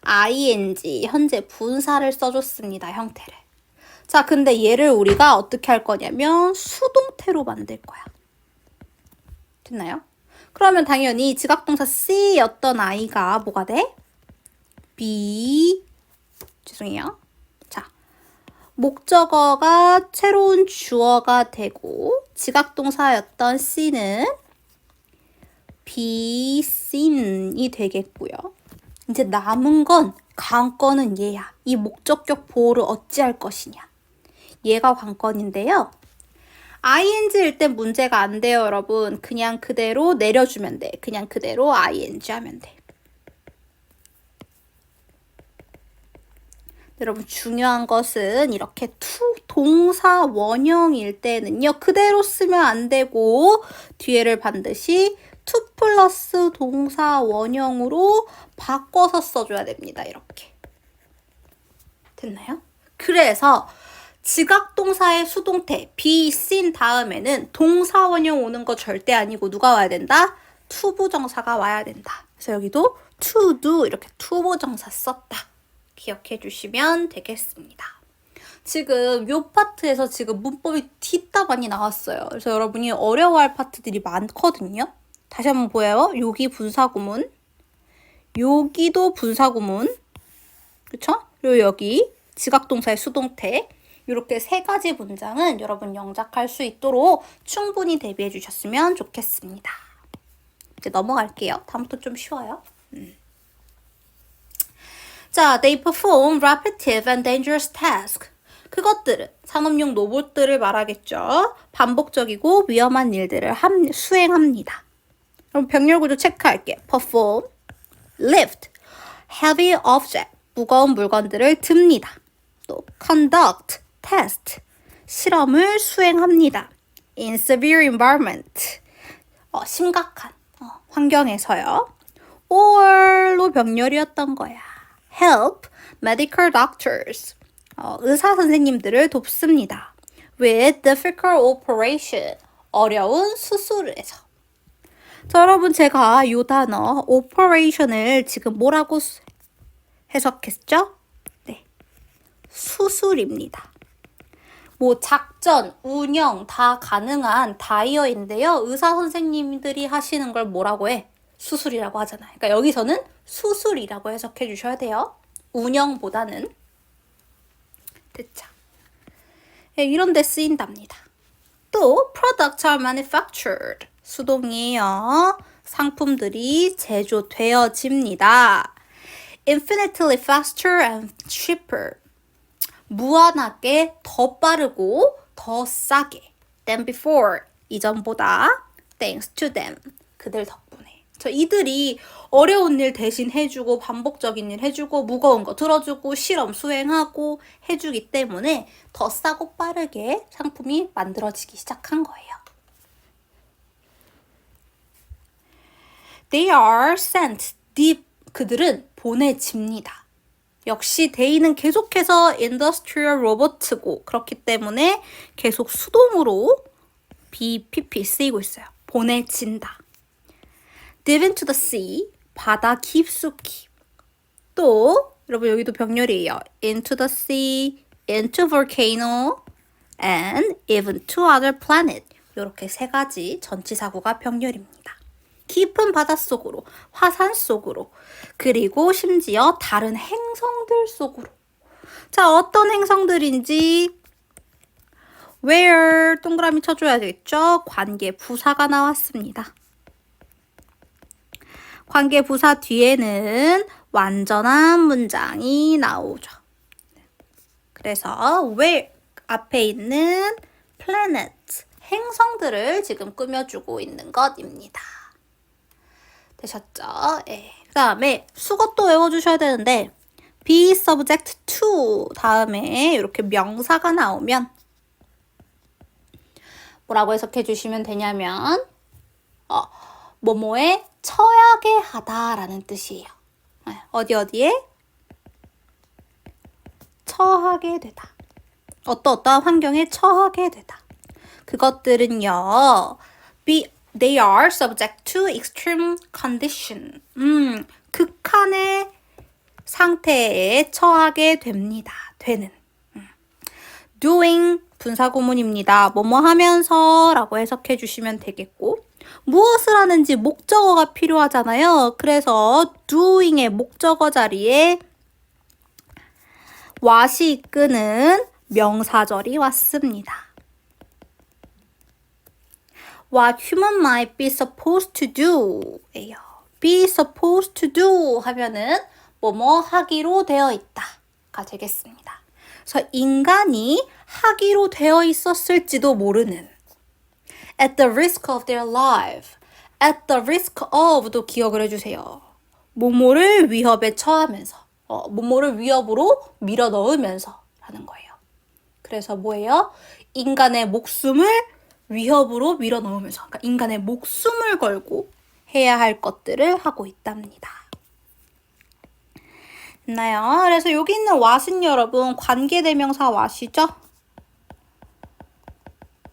S1: ing, 현재 분사를 써줬습니다. 형태를. 자, 근데 얘를 우리가 어떻게 할 거냐면 수동태로 만들 거야. 됐나요? 그러면 당연히 지각동사 C였던 아이가 뭐가 돼? 죄송해요. 자, 목적어가 새로운 주어가 되고 지각동사였던 C는 be seen이 되겠고요. 이제 남은 건 관건은 얘야. 이 목적격 보호를 어찌할 것이냐. 얘가 관건인데요. ing일 땐 문제가 안 돼요, 여러분. 그냥 그대로 내려주면 돼. 그냥 그대로 ing 하면 돼. 여러분 중요한 것은 이렇게 동사 원형일 때는요. 그대로 쓰면 안 되고 뒤에를 반드시 to 플러스 동사 원형으로 바꿔서 써줘야 됩니다. 이렇게. 됐나요? 그래서 지각동사의 수동태 be seen 다음에는 동사 원형 오는 거 절대 아니고 누가 와야 된다? 투부정사가 와야 된다. 그래서 여기도 to do 이렇게 투부정사 썼다. 기억해 주시면 되겠습니다. 지금 요 파트에서 지금 문법이 뒤따 많이 나왔어요. 그래서 여러분이 어려워할 파트들이 많거든요. 다시 한번 보여요. 여기 분사구문, 여기도 분사구문, 그쵸? 그리고 여기 지각동사의 수동태, 이렇게 세 가지 문장은 여러분 영작할 수 있도록 충분히 대비해 주셨으면 좋겠습니다. 이제 넘어갈게요. 다음부터 좀 쉬워요. 자, they perform repetitive and dangerous tasks. 그것들은 산업용 로봇들을 말하겠죠. 반복적이고 위험한 일들을 수행합니다. 그럼 병렬 구조 체크할게. perform, lift, heavy object, 무거운 물건들을 듭니다. 또 conduct, test, 실험을 수행합니다. in severe environment, 심각한 환경에서요. or로 병렬이었던 거야. help medical doctors, 의사 선생님들을 돕습니다. with difficult operation, 어려운 수술에서. 자, 여러분 제가 이 단어 operation을 지금 뭐라고 해석했죠? 네, 수술입니다. 뭐 작전, 운영 다 가능한 다이어인데요. 의사 선생님들이 하시는 걸 뭐라고 해? 수술이라고 하잖아요. 그러니까 여기서는 수술이라고 해석해 주셔야 돼요. 운영보다는. 됐죠? 네, 이런 데 쓰인답니다. 또 products are manufactured. 수동이에요. 상품들이 제조되어집니다. infinitely faster and cheaper. 무한하게 더 빠르고 더 싸게 than before. 이전보다 thanks to them. 그들 덕분에. 이들이 어려운 일 대신 해주고 반복적인 일 해주고 무거운 거 들어주고 실험 수행하고 해주기 때문에 더 싸고 빠르게 상품이 만들어지기 시작한 거예요. They are sent deep. 그들은 보내집니다. 역시 they는 계속해서 industrial robot고 그렇기 때문에 계속 수동으로 BPP 쓰이고 있어요. 보내진다. Deep into the sea. 바다 깊숙이. 또 여러분 여기도 병렬이에요. Into the sea, into volcano, and even to other planet. 이렇게 세 가지 전치사구가 병렬입니다. 깊은 바닷속으로, 화산 속으로, 그리고 심지어 다른 행성들 속으로. 자, 어떤 행성들인지 where 동그라미 쳐줘야 되겠죠? 관계 부사가 나왔습니다. 관계 부사 뒤에는 완전한 문장이 나오죠. 그래서 where 앞에 있는 planet, 행성들을 지금 꾸며주고 있는 것입니다. 되셨죠? 예. 그 다음에 수것도 외워주셔야 되는데 be subject to 다음에 이렇게 명사가 나오면 뭐라고 해석해 주시면 되냐면 뭐뭐에 처하게 하다라는 뜻이에요. 어디에? 처하게 되다. 어떠한 환경에 처하게 되다. 그것들은요. They are subject to extreme condition. 극한의 상태에 처하게 됩니다. 되는. doing 분사구문입니다. 뭐뭐 하면서 라고 해석해 주시면 되겠고 무엇을 하는지 목적어가 필요하잖아요. 그래서 doing의 목적어 자리에 what이 이끄는 명사절이 왔습니다. What human might be supposed to do 예요. be supposed to do 하면은 뭐뭐 하기로 되어 있다가 되겠습니다. 그래서 인간이 하기로 되어 있었을지도 모르는 at the risk of their life, at the risk of도 기억을 해주세요. 뭐뭐를 위협에 처하면서, 뭐뭐를 위협으로 밀어 넣으면서 라는 거예요. 그래서 뭐예요? 인간의 목숨을 위협으로 밀어 넣으면서, 그러니까 인간의 목숨을 걸고 해야 할 것들을 하고 있답니다. 됐나요? 그래서 여기 있는 what은 여러분 관계대명사 what이죠?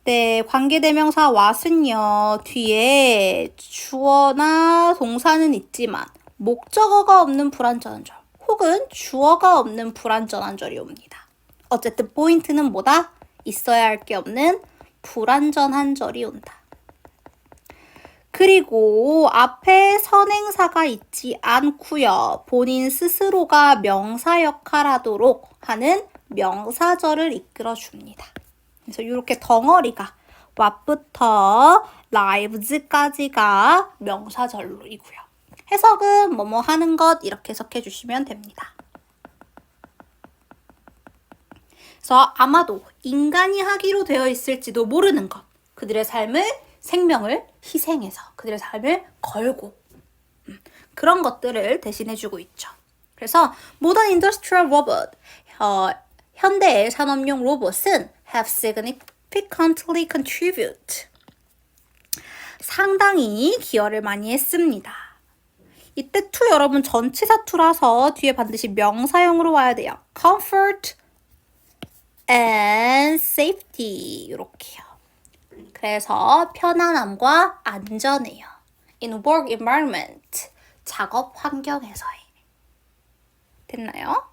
S1: 네, 관계대명사 what은요, 뒤에 주어나 동사는 있지만 목적어가 없는 불완전한 절 혹은 주어가 없는 불완전한 절이 옵니다. 어쨌든 포인트는 뭐다? 있어야 할 게 없는 불완전한 절이 온다. 그리고 앞에 선행사가 있지 않고요. 본인 스스로가 명사 역할하도록 하는 명사절을 이끌어줍니다. 그래서 이렇게 덩어리가 what부터 lives까지가 명사절이고요. 해석은 뭐뭐 하는 것 이렇게 해석해 주시면 됩니다. 그래서 아마도 인간이 하기로 되어 있을지도 모르는 것, 그들의 삶을 생명을 희생해서 그들의 삶을 걸고 그런 것들을 대신해주고 있죠. 그래서 Modern Industrial Robot, 현대의 산업용 로봇은 have significantly contribute, 상당히 기여를 많이 했습니다. 이때 to 여러분 전치사 to라서 뒤에 반드시 명사형으로 와야 돼요. comfort and safety 이렇게요. 그래서 편안함과 안전해요. in work environment, 작업 환경에서의. 됐나요?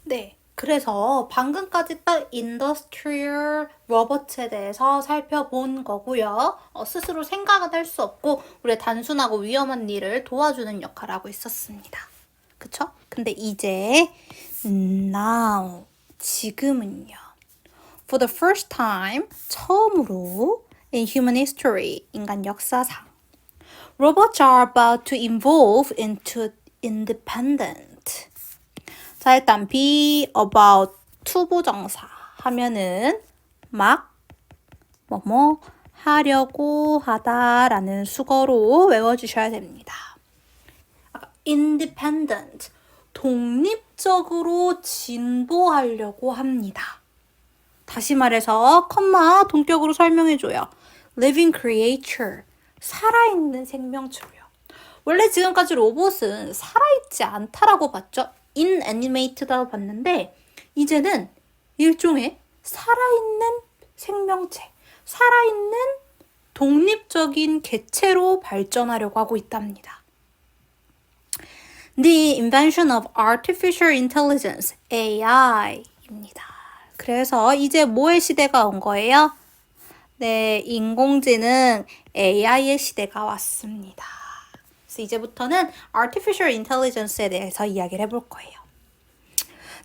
S1: 네, 그래서 방금까지 딱 인더스트리얼 로봇에 대해서 살펴본 거고요. 스스로 생각은 할 수 없고 우리의 단순하고 위험한 일을 도와주는 역할을 하고 있었습니다. 그쵸? 근데 이제 now, 지금은요. For the first time, 처음으로 in human history, 인간 역사상 robots are about to evolve into independent. 자, 일단 be about to 부정사 하면은 막 뭐뭐 하려고 하다라는 수거로 외워주셔야 됩니다. independent, 독립적으로 진보하려고 합니다. 다시 말해서 컴마 동격으로 설명해줘요. living creature, 살아있는 생명체로요. 원래 지금까지 로봇은 살아있지 않다라고 봤죠. inanimated라고 봤는데 이제는 일종의 살아있는 생명체, 살아있는 독립적인 개체로 발전하려고 하고 있답니다. The invention of artificial intelligence, AI입니다. 그래서 이제 뭐의 시대가 온 거예요? 네, 인공지능 AI의 시대가 왔습니다. 그래서 이제부터는 artificial intelligence에 대해서 이야기를 해볼 거예요.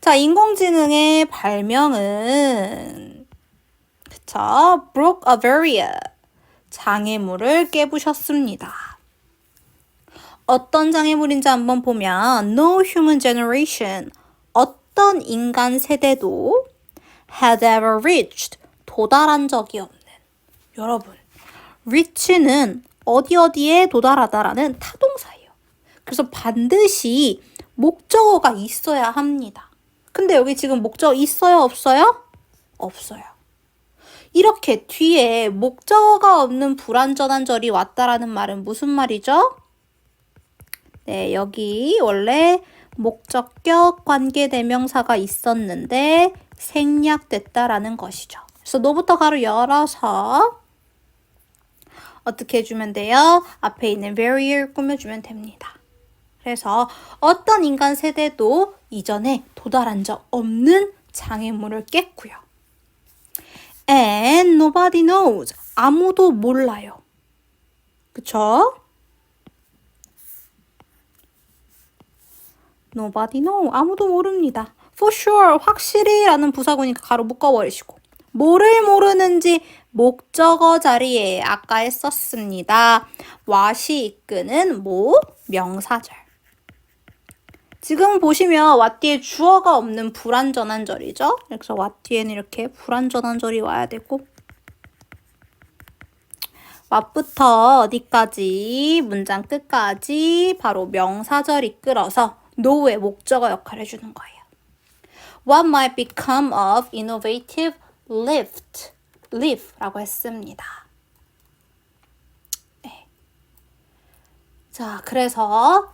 S1: 자, 인공지능의 발명은 그쵸? broke a barrier, 장애물을 깨부셨습니다. 어떤 장애물인지 한번 보면 no human generation, 어떤 인간 세대도 had ever reached, 도달한 적이 없는. 여러분, reach는 어디에 도달하다라는 타동사예요. 그래서 반드시 목적어가 있어야 합니다. 근데 여기 지금 목적어 있어요, 없어요? 없어요. 이렇게 뒤에 목적어가 없는 불완전한 절이 왔다라는 말은 무슨 말이죠? 네, 여기 원래 목적격 관계대명사가 있었는데 생략됐다라는 것이죠. 그래서 노부터 가로 열어서 어떻게 해주면 돼요? 앞에 있는 barrier 꾸며주면 됩니다. 그래서 어떤 인간 세대도 이전에 도달한 적 없는 장애물을 깼고요. And nobody knows. 아무도 몰라요. 그쵸? Nobody know. 아무도 모릅니다. For sure. 확실히 라는 부사구니까 가로 묶어버리시고. 뭐를 모르는지 목적어 자리에 아까 했었습니다. what이 이끄는 뭐? 명사절. 지금 보시면 what 뒤에 주어가 없는 불완전한 절이죠. 그래서 what 뒤에는 이렇게 불완전한 절이 와야 되고 what부터 어디까지 문장 끝까지 바로 명사절 이끌어서 know의 목적어 역할을 해주는 거예요. What might become of innovative lift라고 했습니다. 네. 자, 그래서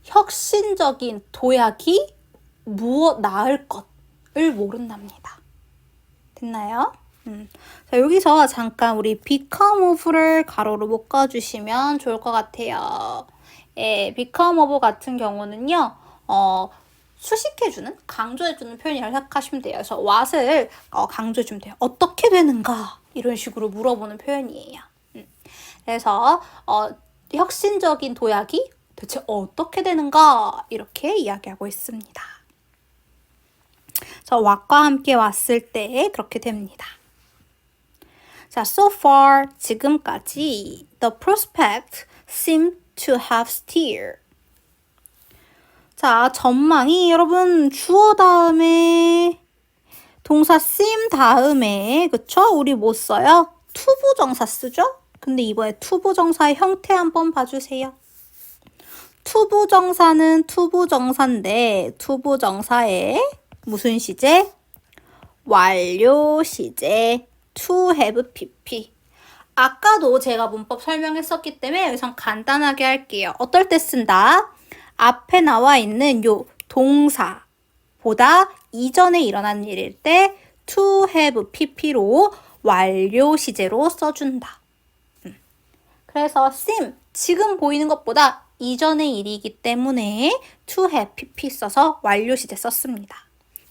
S1: 혁신적인 도약이 무엇 나을 것을 모른답니다. 됐나요? 자, 여기서 잠깐 우리 become of를 가로로 묶어주시면 좋을 것 같아요. 예, become of 같은 경우는요, 수식해주는, 강조해주는 표현이라고 생각하시면 돼요. 그래서 what을 강조해주면 돼요. 어떻게 되는가? 이런 식으로 물어보는 표현이에요. 그래서 혁신적인 도약이 대체 어떻게 되는가? 이렇게 이야기하고 있습니다. 그래서 what과 함께 왔을 때 그렇게 됩니다. 자, so far, 지금까지 the prospect seemed to have steered. 자, 전망이 여러분 주어 다음에 동사 seem 다음에 그쵸? 우리 뭐 써요? 투부정사 쓰죠? 근데 이번에 투부정사의 형태 한번 봐주세요. 투부정사는 투부정사인데 투부정사의 무슨 시제? 완료 시제 to have pp. 아까도 제가 문법 설명했었기 때문에 여기서 간단하게 할게요. 어떨 때 쓴다? 앞에 나와 있는 요 동사보다 이전에 일어난 일일 때 to have pp로 완료 시제로 써준다. 그래서 seem, 지금 보이는 것보다 이전의 일이기 때문에 to have pp 써서 완료 시제 썼습니다.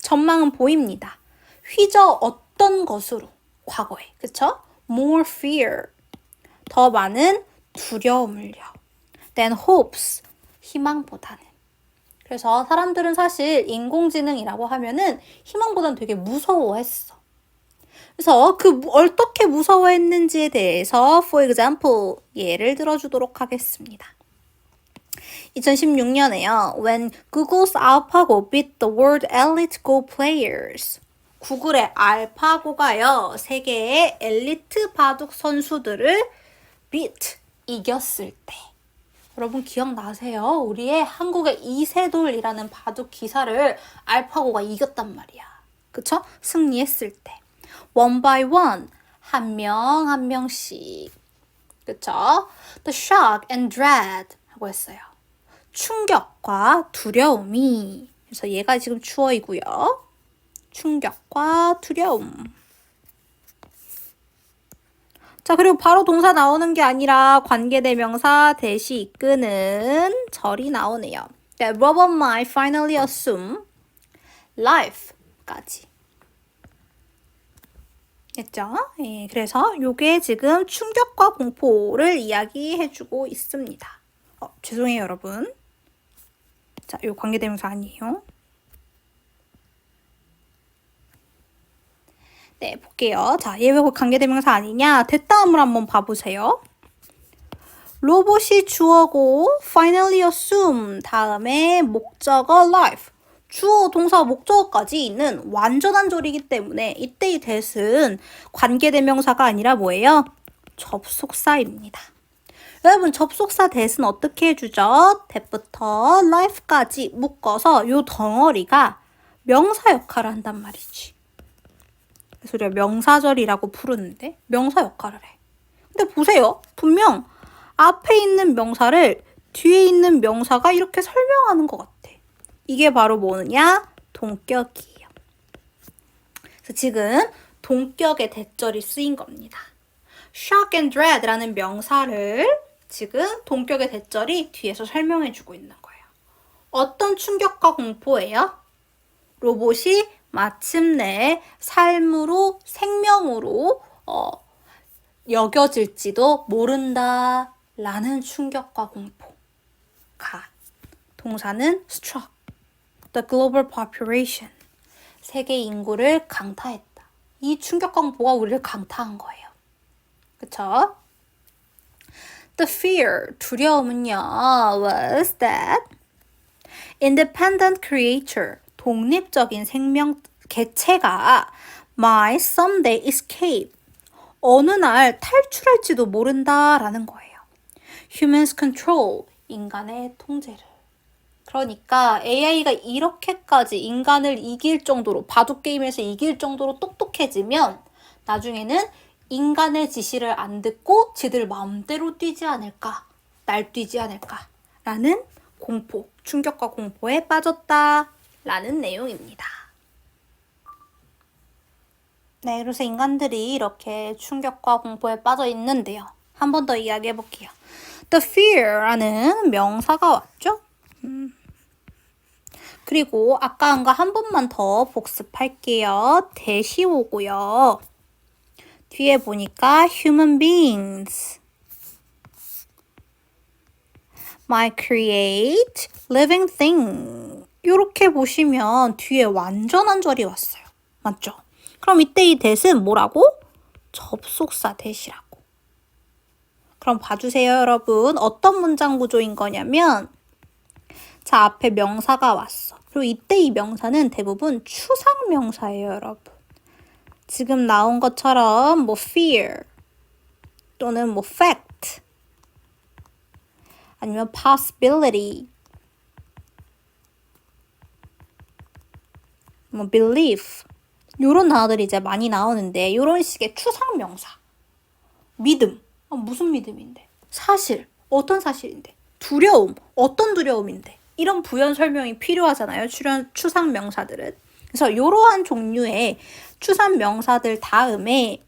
S1: 전망은 보입니다. 휘저 어떤 것으로? 과거에, 그쵸? More fear, 더 많은 두려움을요. Than hopes, 희망보다는. 그래서 사람들은 사실 인공지능이라고 하면은 희망보다는 되게 무서워했어. 그래서 그 어떻게 무서워했는지에 대해서 for example 예를 들어주도록 하겠습니다. 2016년에요. When Google's AlphaGo beat the world elite Go players. 구글의 알파고가요. 세계의 엘리트 바둑 선수들을 이겼을 때. 여러분 기억나세요? 우리의 한국의 이세돌이라는 바둑 기사를 알파고가 이겼단 말이야. 그쵸? 승리했을 때. One by one. 한 명 한 명씩. 그쵸? The shock and dread 하고 했어요. 충격과 두려움이. 그래서 얘가 지금 주어이고요. 충격과 두려움. 자, 그리고 바로 동사 나오는 게 아니라 관계대명사 대시 이끄는 절이 나오네요. That robot might finally assume life까지. 했죠? 예, 그래서 요게 지금 충격과 공포를 이야기해주고 있습니다. 죄송해요, 여러분. 자, 요 관계대명사 아니에요. 네, 볼게요. 자, 얘 왜 관계대명사 아니냐? 대다음을 한번 봐보세요. 로봇이 주어고 finally assume 다음에 목적어 life 주어, 동사, 목적어까지 있는 완전한 절이기 때문에 이때의 that은 관계대명사가 아니라 뭐예요? 접속사입니다. 여러분 접속사 that은 어떻게 해주죠? that부터 life까지 묶어서 요 덩어리가 명사 역할을 한단 말이지. 그래서 우리가 명사절이라고 부르는데 명사 역할을 해. 근데 보세요. 분명 앞에 있는 명사를 뒤에 있는 명사가 이렇게 설명하는 것 같아. 이게 바로 뭐냐? 동격이에요. 그래서 지금 동격의 대절이 쓰인 겁니다. shock and dread라는 명사를 지금 동격의 대절이 뒤에서 설명해주고 있는 거예요. 어떤 충격과 공포예요? 로봇이 마침내 삶으로 생명으로 여겨질지도 모른다 라는 충격과 공포가 동사는 struck the global population 세계 인구를 강타했다. 이 충격과 공포가 우리를 강타한 거예요. 그쵸? The fear 두려움은요 was that independent creature 독립적인 생명 개체가 might someday escape 어느 날 탈출할지도 모른다라는 거예요. Humans control 인간의 통제를. 그러니까 AI가 이렇게까지 인간을 이길 정도로 바둑게임에서 이길 정도로 똑똑해지면 나중에는 인간의 지시를 안 듣고 지들 마음대로 뛰지 않을까, 날뛰지 않을까라는 공포, 충격과 공포에 빠졌다라는 내용입니다. 네, 그래서 인간들이 이렇게 충격과 공포에 빠져 있는데요. 한 번 더 이야기해 볼게요. The fear라는 명사가 왔죠? 그리고 아까 한 거 한 번만 더 복습할게요. 대시 오고요. 뒤에 보니까 human beings might create living thing 이렇게 보시면 뒤에 완전한 절이 왔어요. 맞죠? 그럼 이때 이 that은 뭐라고? 접속사 that이라고. 그럼 봐주세요, 여러분. 어떤 문장 구조인 거냐면 자, 앞에 명사가 왔어. 그리고 이때 이 명사는 대부분 추상명사예요, 여러분. 지금 나온 것처럼 뭐 fear 또는 뭐 fact 아니면 possibility 뭐 belief 요런 단어들이 이제 많이 나오는데 요런 식의 추상명사 믿음 무슨 믿음인데 사실 어떤 사실인데 두려움 어떤 두려움인데 이런 부연 설명이 필요하잖아요. 추상명사들은. 그래서 이러한 종류의 추상명사들 다음에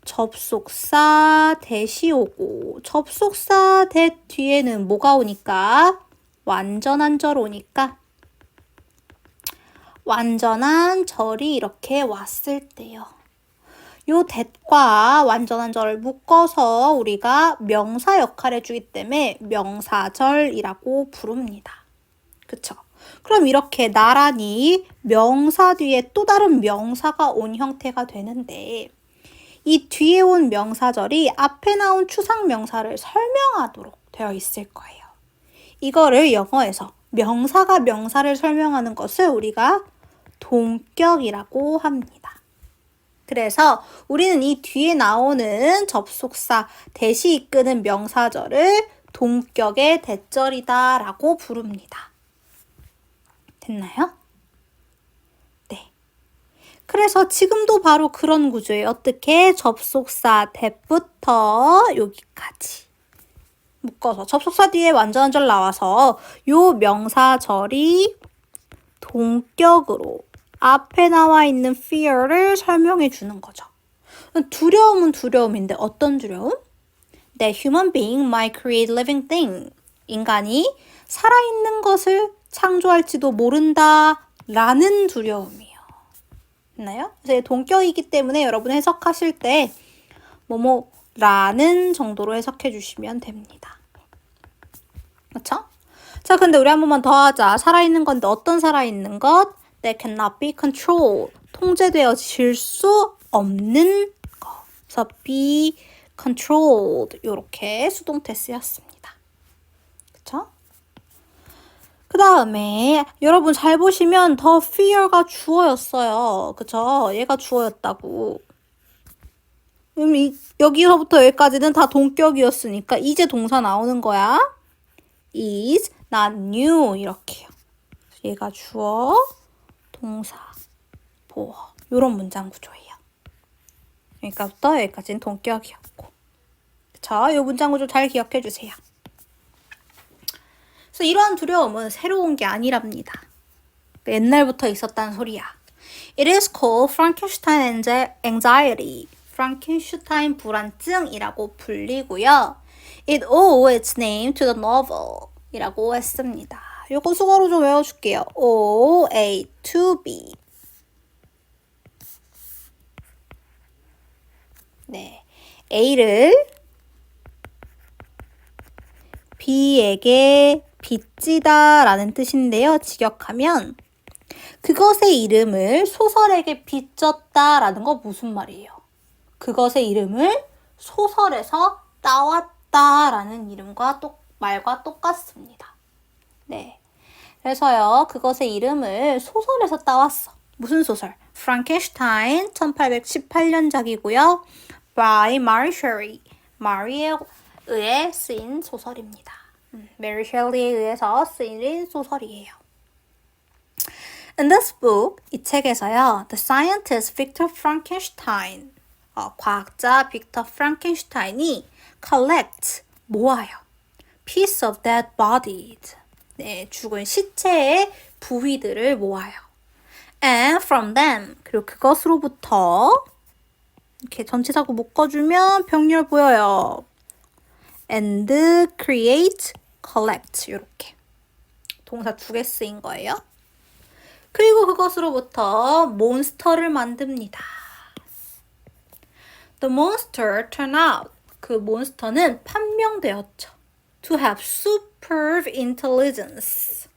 S1: 접속사 that이 오고 접속사 that 뒤에는 뭐가 오니까 완전한 절 오니까 완전한 절이 이렇게 왔을 때요. 요 that과 완전한 절을 묶어서 우리가 명사 역할을 해주기 때문에 명사절이라고 부릅니다. 그쵸? 그럼 이렇게 나란히 명사 뒤에 또 다른 명사가 온 형태가 되는데 이 뒤에 온 명사절이 앞에 나온 추상명사를 설명하도록 되어 있을 거예요. 이거를 영어에서 명사가 명사를 설명하는 것을 우리가 동격이라고 합니다. 그래서 우리는 이 뒤에 나오는 접속사 대시 이끄는 명사절을 동격의 대절이다 라고 부릅니다. 됐나요? 네. 그래서 지금도 바로 그런 구조예요. 어떻게? 접속사 대부터 여기까지 묶어서 접속사 뒤에 완전절 나와서 요 명사절이 동격으로 앞에 나와 있는 fear를 설명해 주는 거죠. 두려움은 두려움인데 어떤 두려움? That human being might create living thing. 인간이 살아있는 것을 창조할지도 모른다 라는 두려움이에요. 됐나요? 그래서 동격이기 때문에 여러분 해석하실 때 뭐뭐 라는 정도로 해석해 주시면 됩니다. 그렇죠? 자, 근데 우리 한 번만 더 하자. 살아있는 건데 어떤 살아있는 것? That cannot be controlled. 통제되어질 수 없는 거. 그래서 be controlled. 이렇게 수동태 쓰였습니다. 그쵸? 그 다음에 여러분 잘 보시면 the fear가 주어였어요. 그쵸? 얘가 주어였다고. 여기서부터 여기까지는 다 동격이었으니까 이제 동사 나오는 거야. is not new 이렇게요. 얘가 주어, 동사, 보어 이런 문장 구조예요. 여기까지부터 여기까지는 동격이었고, 그쵸? 이 문장 구조 잘 기억해 주세요. 그래서 이러한 두려움은 새로운 게 아니랍니다. 옛날부터 있었다는 소리야. It is called Frankenstein anxiety. 프랑켄슈타인 불안증이라고 불리고요. It owes its name to the novel 이라고 했습니다. 요거 수거로 좀 외워줄게요. O-A-to-B. 네, A를 B에게 빚지다 라는 뜻인데요. 직역하면 그것의 이름을 소설에게 빚졌다 라는 거 무슨 말이에요? 그것의 이름을 소설에서 따왔다 라는 말과 똑같습니다. 네. 그래서요, 그것의 이름을 소설에서 따왔어. 무슨 소설? 프랑켄슈타인 1818년작이고요. by Mary Shelley. 마리에 의해 쓰인 소설입니다. 메리 셸리에 의해서 쓰인 소설이에요. In this book, 이 책에서요, the scientist Victor Frankenstein, 과학자 빅터 프랑켄슈타인이 collect, 모아요. piece of dead bodies, 네, 죽은 시체의 부위들을 모아요. And from them, 그리고 그것으로부터 이렇게 전치사구 묶어주면 병렬 보여요. And create, collect 이렇게 동사 2개 쓰인 거예요. 그리고 그것으로부터 몬스터를 만듭니다. The monster turned out. 그 몬스터는 판명되었죠. To have superb intelligence.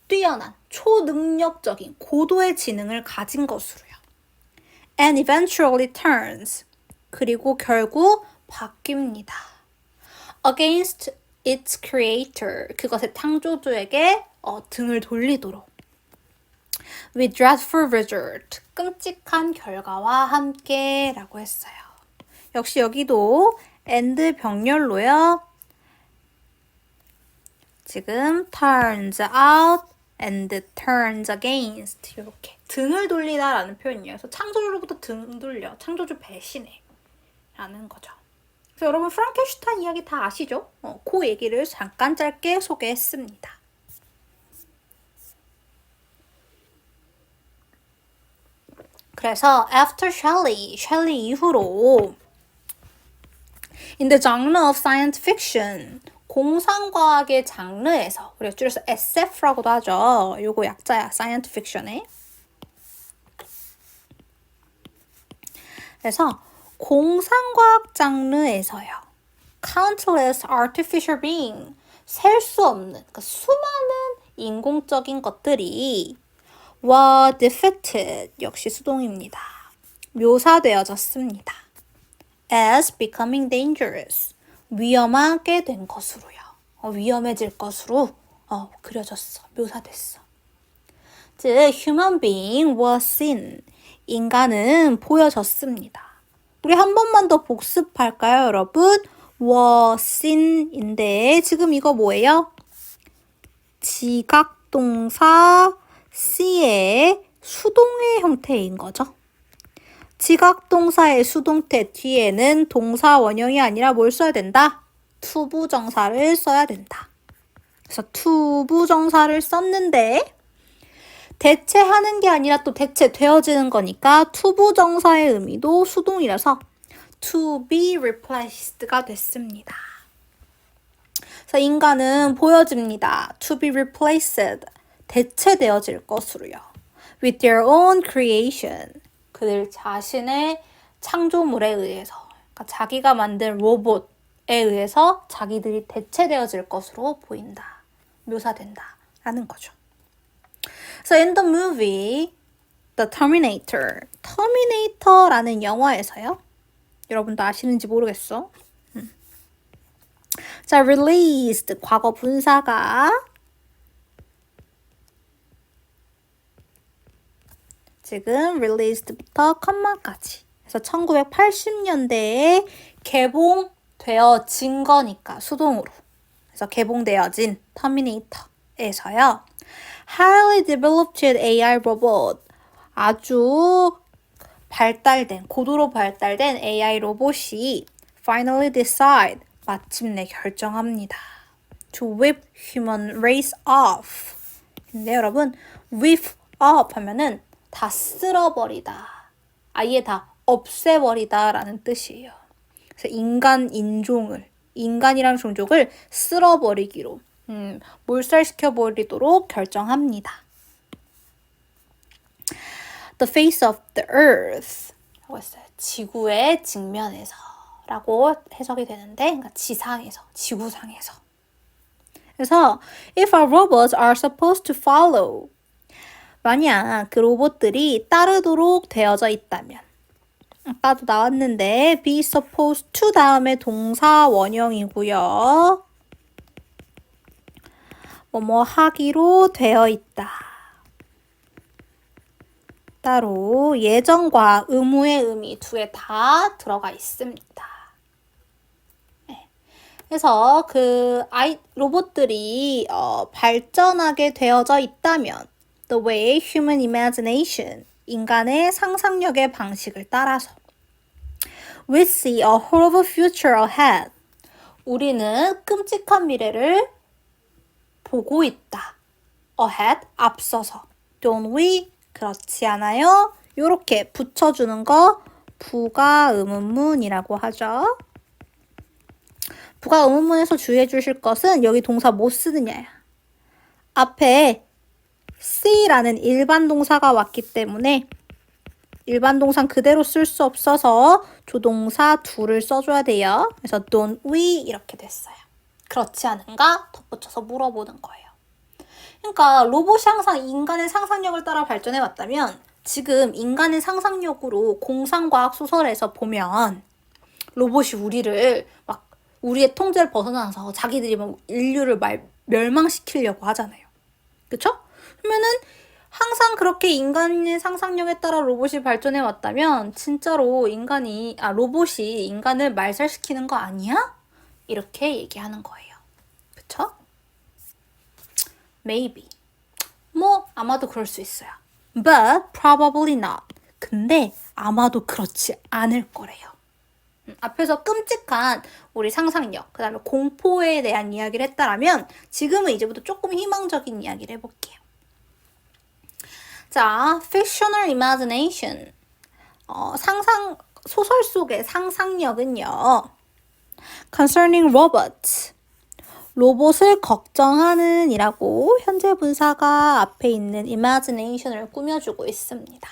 S1: 뛰어난, 초능력적인, 고도의 지능을 가진 것으로요. And eventually turns. 그리고 결국 바뀝니다. Against its creator. 그것의 창조주에게 등을 돌리도록. With dreadful result. 끔찍한 결과와 함께 라고 했어요. 역시 여기도 and 병렬로요. 지금 turns out and turns against 이렇게 등을 돌리다 라는 표현이에요. 그래서 창조주로부터 등 돌려. 창조주 배신해 라는 거죠. 그래서 여러분 프랑켄슈타인 이야기 다 아시죠? 그 얘기를 잠깐 짧게 소개했습니다. 그래서 after Shelley 이후로 in the genre of science fiction, 공상과학의 장르에서, 우리가 줄여서 SF라고도 하죠. 요거 약자야, science fiction의. 그래서 공상과학 장르에서요. countless artificial being, 셀 수 없는, 그러니까 수많은 인공적인 것들이 were depicted, 역시 수동입니다. 묘사되어졌습니다. as becoming dangerous, 위험하게 된 것으로요. 위험해질 것으로 그려졌어, 묘사됐어. 즉 human being was seen. 인간은 보여졌습니다. 우리 한 번만 더 복습할까요, 여러분? was seen인데 지금 이거 뭐예요? 지각동사 see의 수동의 형태인 거죠. 지각동사의 수동태 뒤에는 동사 원형이 아니라 뭘 써야 된다? 투부정사를 써야 된다. 그래서 투부정사를 썼는데 대체하는 게 아니라 또 대체되어지는 거니까 투부정사의 의미도 수동이라서 to be replaced가 됐습니다. 그래서 인간은 보여집니다. to be replaced. 대체되어질 것으로요. with their own creation. 그들 자신의 창조물에 의해서, 그러니까 자기가 만든 로봇에 의해서 자기들이 대체되어질 것으로 보인다. 묘사된다. 라는 거죠. So in the movie, The Terminator, 터미네이터라는 영화에서요. 여러분도 아시는지 모르겠어. 자, released, 과거 분사가 지금 released부터 컴마까지. 그래서 1980년대에 개봉되어진 거니까 수동으로. 그래서 개봉되어진 터미네이터에서요. Highly developed AI robot. 아주 발달된, 고도로 발달된 AI 로봇이 finally decide, 마침내 결정합니다. To whip human race off. 근데 여러분, whip off 하면은 다 쓸어버리다. 아예 다 없애버리다 라는 뜻이에요. 그래서 인간이라는 종족을 쓸어버리기로, 몰살시켜버리도록 결정합니다. The face of the earth 라고 했어요. 지구의 직면에서 라고 해석이 되는데, 그러니까 지상에서, 지구상에서. 그래서 if our robots are supposed to follow, 만약 그 로봇들이 따르도록 되어져 있다면, 아까도 나왔는데 be supposed to 다음에 동사 원형이고요. 뭐뭐 하기로 되어 있다. 따로 예정과 의무의 의미 두 개 다 들어가 있습니다. 네. 그래서 그 로봇들이 발전하게 되어져 있다면 the way human imagination, 인간의 상상력의 방식을 따라서 we see a horrible future ahead. 우리는 끔찍한 미래를 보고 있다. ahead, 앞서서. Don't we? 그렇지 않아요? 요렇게 붙여주는 거 부가 의문문이라고 하죠. 부가 의문문에서 주의해 주실 것은 여기 동사 뭐 쓰느냐야. 앞에 see라는 일반 동사가 왔기 때문에 일반 동사 그대로 쓸 수 없어서 조동사 do를 써줘야 돼요. 그래서 don't we 이렇게 됐어요. 그렇지 않은가? 덧붙여서 물어보는 거예요. 그러니까 로봇이 항상 인간의 상상력을 따라 발전해 왔다면 지금 인간의 상상력으로 공상과학 소설에서 보면 로봇이 우리를 막 우리의 통제를 벗어나서 자기들이 막 인류를 멸망시키려고 하잖아요. 그쵸? 그러면은 항상 그렇게 인간의 상상력에 따라 로봇이 발전해 왔다면 진짜로 로봇이 인간을 말살시키는 거 아니야? 이렇게 얘기하는 거예요. 그쵸? Maybe. 뭐 아마도 그럴 수 있어요. But probably not. 근데 아마도 그렇지 않을 거래요. 앞에서 끔찍한 우리 상상력, 그 다음에 공포에 대한 이야기를 했다라면 지금은 이제부터 조금 희망적인 이야기를 해볼게요. 자, fictional imagination. 소설 속의 상상력은요. concerning robots. 로봇을 걱정하는 이라고 현재 분사가 앞에 있는 imagination을 꾸며주고 있습니다.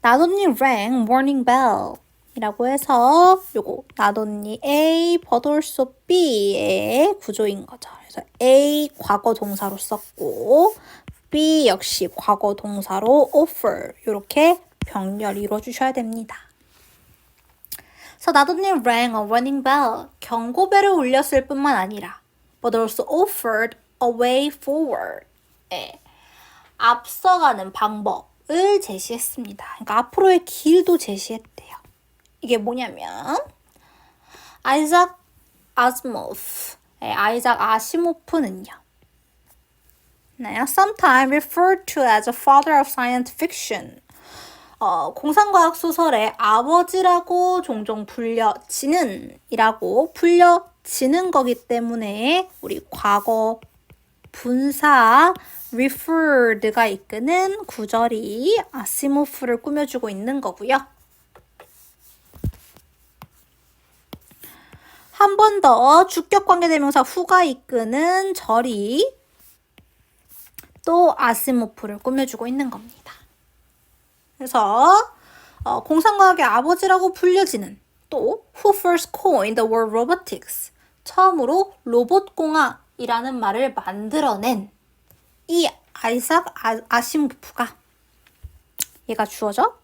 S1: Not only rang warning bell 이라고 해서 요거 not only A but also B의 구조인 거죠. 그래서 A 과거 동사로 썼고 B 역시 과거 동사로 offer 이렇게 병렬 이루어주셔야 됩니다. So not only rang a warning bell, 경고벨을 울렸을 뿐만 아니라 but also offered a way forward. 앞서가는 방법을 제시했습니다. 그러니까 앞으로의 길도 제시했대요. 이게 뭐냐면 아이작 아시모프는요. Sometimes referred to as a father of science fiction. 공상과학 소설의 아버지라고 종종 불려지는 거기 때문에 우리 과거 분사 referred가 이끄는 구절이 아시모프를 꾸며주고 있는 거고요. 한 번 더 주격관계대명사 who가 이끄는 절이 또 아시모프를 꾸며주고 있는 겁니다. 그래서 공상과학의 아버지라고 불려지는 또 who first coined the word robotics 처음으로 로봇공학이라는 말을 만들어낸 이 아이작 아시모프가 얘가 주어져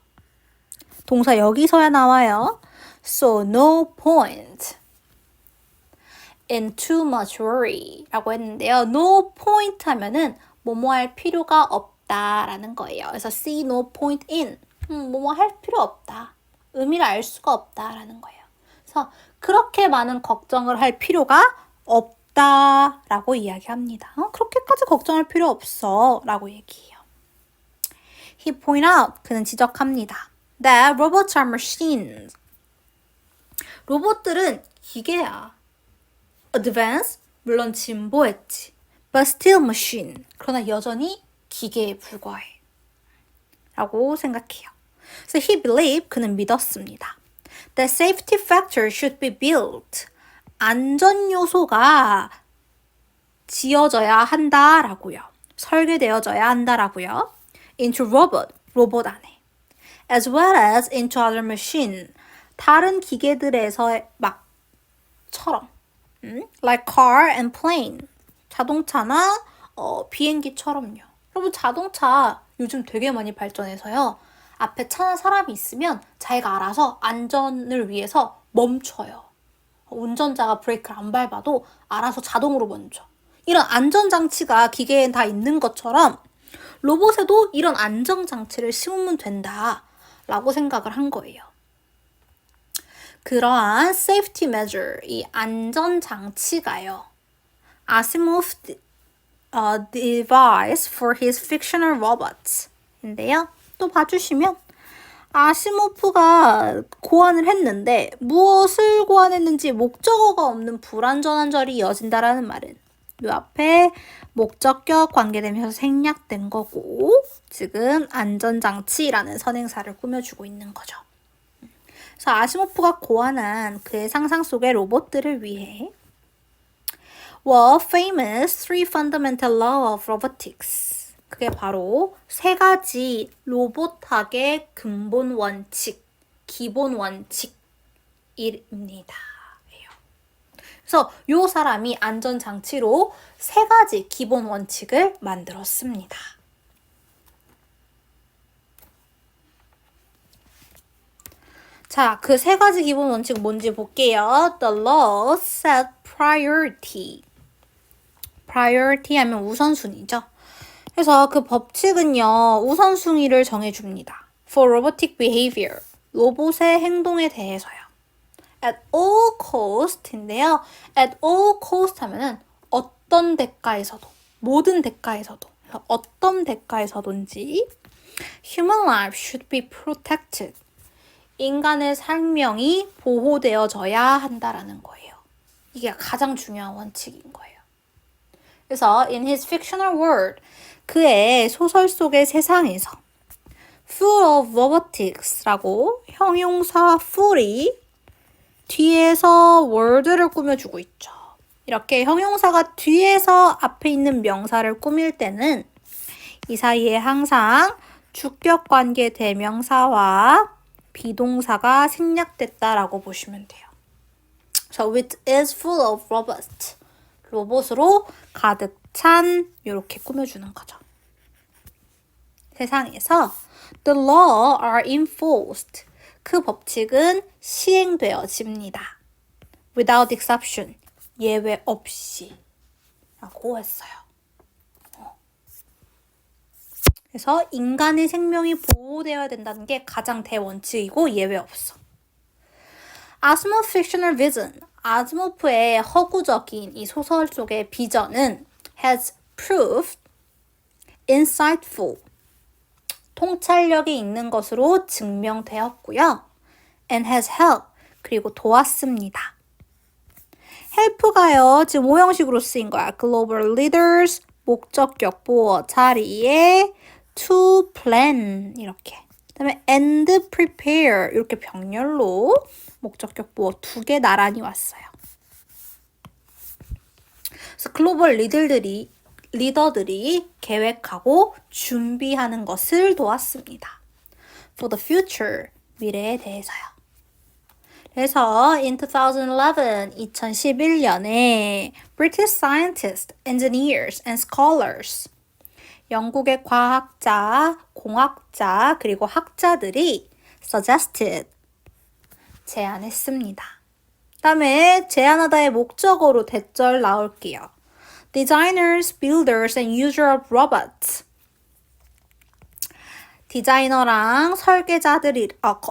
S1: 동사 여기서야 나와요. So no point in too much worry 라고 했는데요. No point 하면은 뭐뭐 할 필요가 없다라는 거예요. 그래서 see no point in 뭐뭐 할 필요 없다. 의미를 알 수가 없다라는 거예요. 그래서 그렇게 많은 걱정을 할 필요가 없다라고 이야기합니다. 그렇게까지 걱정할 필요 없어 라고 얘기해요. He point out, 그는 지적합니다. That robots are machines. 로봇들은 기계야. Advanced, 물론 진보했지. But still machine. 그러나 여전히 기계에 불과해. 라고 생각해요. So he believed, 그는 믿었습니다. That safety factor should be built. 안전 요소가 지어져야 한다라고요. 설계되어져야 한다라고요. Into 로봇 안에. As well as into other machine. 다른 기계들에서 막처럼. Like car and plane. 자동차나 비행기처럼요. 여러분 자동차 요즘 되게 많이 발전해서요. 앞에 차나 사람이 있으면 자기가 알아서 안전을 위해서 멈춰요. 운전자가 브레이크를 안 밟아도 알아서 자동으로 멈춰. 이런 안전장치가 기계에 다 있는 것처럼 로봇에도 이런 안전장치를 심으면 된다라고 생각을 한 거예요. 그러한 safety measure, 이 안전장치가요. Asimov devised for his fictional robots 인데요. 또 봐주시면 아시모프가 고안을 했는데 무엇을 고안했는지 목적어가 없는 불완전한 절이 이어진다라는 말은 이 앞에 목적격 관계되면서 생략된 거고 지금 안전장치라는 선행사를 꾸며주고 있는 거죠. 그래서 아시모프가 고안한 그의 상상 속의 로봇들을 위해 famous three fundamental law of robotics. 그게 바로 세 가지 로봇학의 근본 원칙, 기본 원칙입니다. 그래서 이 사람이 안전장치로 세 가지 기본 원칙을 만들었습니다. 자, 그 세 가지 기본 원칙 뭔지 볼게요. The law set priority. priority 하면 우선순위죠. 그래서 그 법칙은요, 우선순위를 정해줍니다. For robotic behavior. 로봇의 행동에 대해서요. At all cost인데요. At all cost 하면은 어떤 대가에서도, 모든 대가에서도, 어떤 대가에서든지 human life should be protected. 인간의 생명이 보호되어져야 한다라는 거예요. 이게 가장 중요한 원칙인 거예요. 그래서 in his fictional world, 그의 소설 속의 세상에서 full of robotics라고 형용사 full이 뒤에서 word를 꾸며주고 있죠. 이렇게 형용사가 뒤에서 앞에 있는 명사를 꾸밀 때는 이 사이에 항상 주격관계 대명사와 비동사가 생략됐다라고 보시면 돼요. So it is full of robots. 로봇으로 가득 찬 이렇게 꾸며주는 거죠. 세상에서 the law are enforced. 그 법칙은 시행되어집니다. Without exception. 예외 없이. 라고 했어요. 그래서 인간의 생명이 보호되어야 된다는 게 가장 대원칙이고 예외 없어. Asimov's fictional vision, 아즈모프의 허구적인 이 소설 속의 비전은 has proved insightful, 통찰력이 있는 것으로 증명되었고요. and has helped, 그리고 도왔습니다. help가요, 지금 오형식으로 쓰인 거야. global leaders, 목적격 보어 자리에 to plan, 이렇게. 그 다음에 and prepare, 이렇게 병렬로 목적격 보어 2개 나란히 왔어요. 그래서 글로벌 리더들이 계획하고 준비하는 것을 도왔습니다. For the future, 미래에 대해서요. 그래서 in 2011년에 British scientists, engineers, and scholars, 영국의 과학자, 공학자, 그리고 학자들이 suggested, 제안했습니다. 다음에 제안하다의 목적어로 대절 나올게요. Designers, builders, and users of robots. 디자이너랑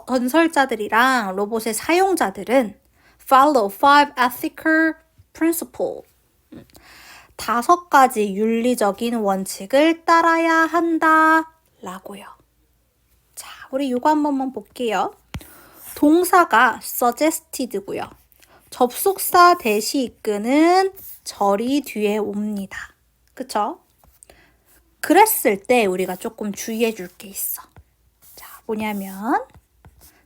S1: 건설자들이랑 로봇의 사용자들은 follow 5 ethical principles. 5가지 윤리적인 원칙을 따라야 한다 라고요. 자, 우리 이거 한 번만 볼게요. 동사가 suggested고요. 접속사 대시 이끄는 절이 뒤에 옵니다. 그쵸? 그랬을 때 우리가 조금 주의해 줄 게 있어. 자, 뭐냐면,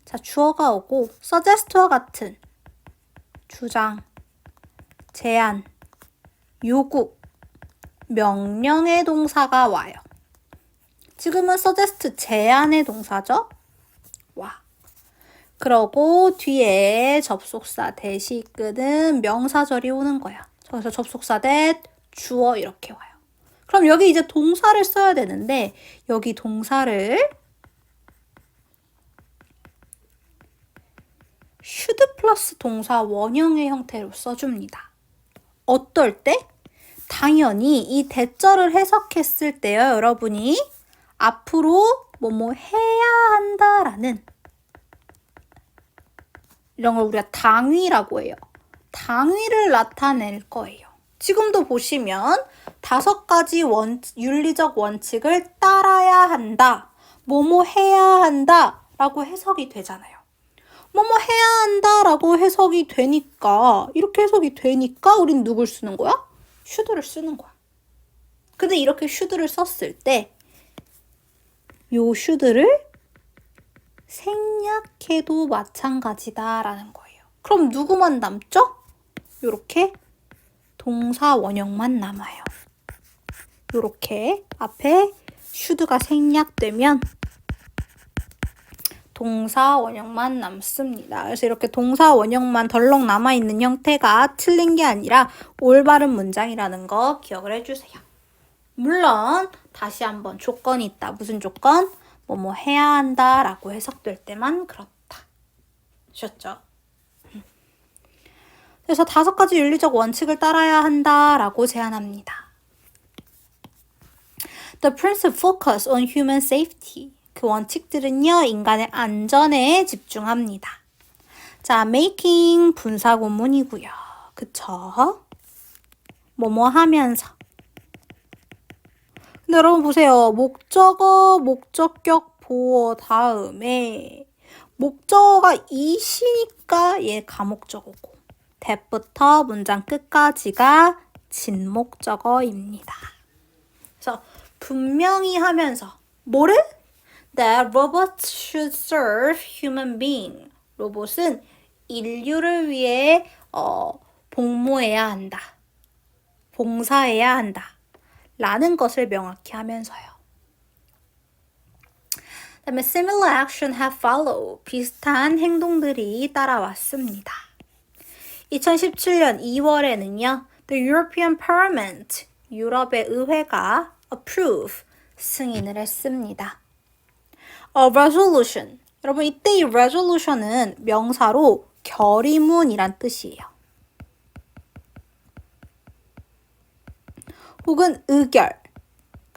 S1: 자, 주어가 오고, suggest와 같은 주장, 제안, 요구, 명령의 동사가 와요. 지금은 suggest 제안의 동사죠? 와. 그러고 뒤에 접속사 대시 이끄는 명사절이 오는 거야. 그래서 접속사 대 주어 이렇게 와요. 그럼 여기 이제 동사를 써야 되는데 여기 동사를 should 플러스 동사 원형의 형태로 써줍니다. 어떨 때? 당연히 이 대절을 해석했을 때요, 여러분이 앞으로 뭐뭐 해야 한다라는 이런 걸 우리가 당위라고 해요. 당위를 나타낼 거예요. 지금도 보시면 5가지 윤리적 원칙을 따라야 한다. 뭐뭐 해야 한다 라고 해석이 되잖아요. 뭐뭐 해야 한다 라고 해석이 되니까 이렇게 해석이 되니까 우린 누굴 쓰는 거야? should를 쓰는 거야. 근데 이렇게 should를 썼을 때 요 should를 생략해도 마찬가지다라는 거예요. 그럼 누구만 남죠? 요렇게 동사 원형만 남아요. 요렇게 앞에 should가 생략되면 동사 원형만 남습니다. 그래서 이렇게 동사 원형만 덜렁 남아있는 형태가 틀린 게 아니라 올바른 문장이라는 거 기억을 해주세요. 물론 다시 한번 조건이 있다. 무슨 조건? 뭐뭐 해야 한다 라고 해석될 때만 그렇다. 아셨죠? 그래서 5가지 윤리적 원칙을 따라야 한다라고 제안합니다. The principle focus on human safety. 그 원칙들은요, 인간의 안전에 집중합니다. 자, making 분사구문이고요. 그쵸? 뭐뭐 하면서. 근데 여러분 보세요. 목적어, 목적격, 보어 다음에 목적어가 이시니까 얘 가목적어고 that부터 문장 끝까지가 진목적어입니다. 그래서 분명히 하면서 뭐를? That robots should serve human being. 로봇은 인류를 위해 복무해야 한다. 봉사해야 한다. 라는 것을 명확히 하면서요. 그다음에 similar action have followed. 비슷한 행동들이 따라왔습니다. 2017년 2월에는요. The European Parliament, 유럽의 의회가 approve, 승인을 했습니다. A resolution. 여러분 이때 이 resolution은 명사로 결의문이란 뜻이에요. 혹은 의결.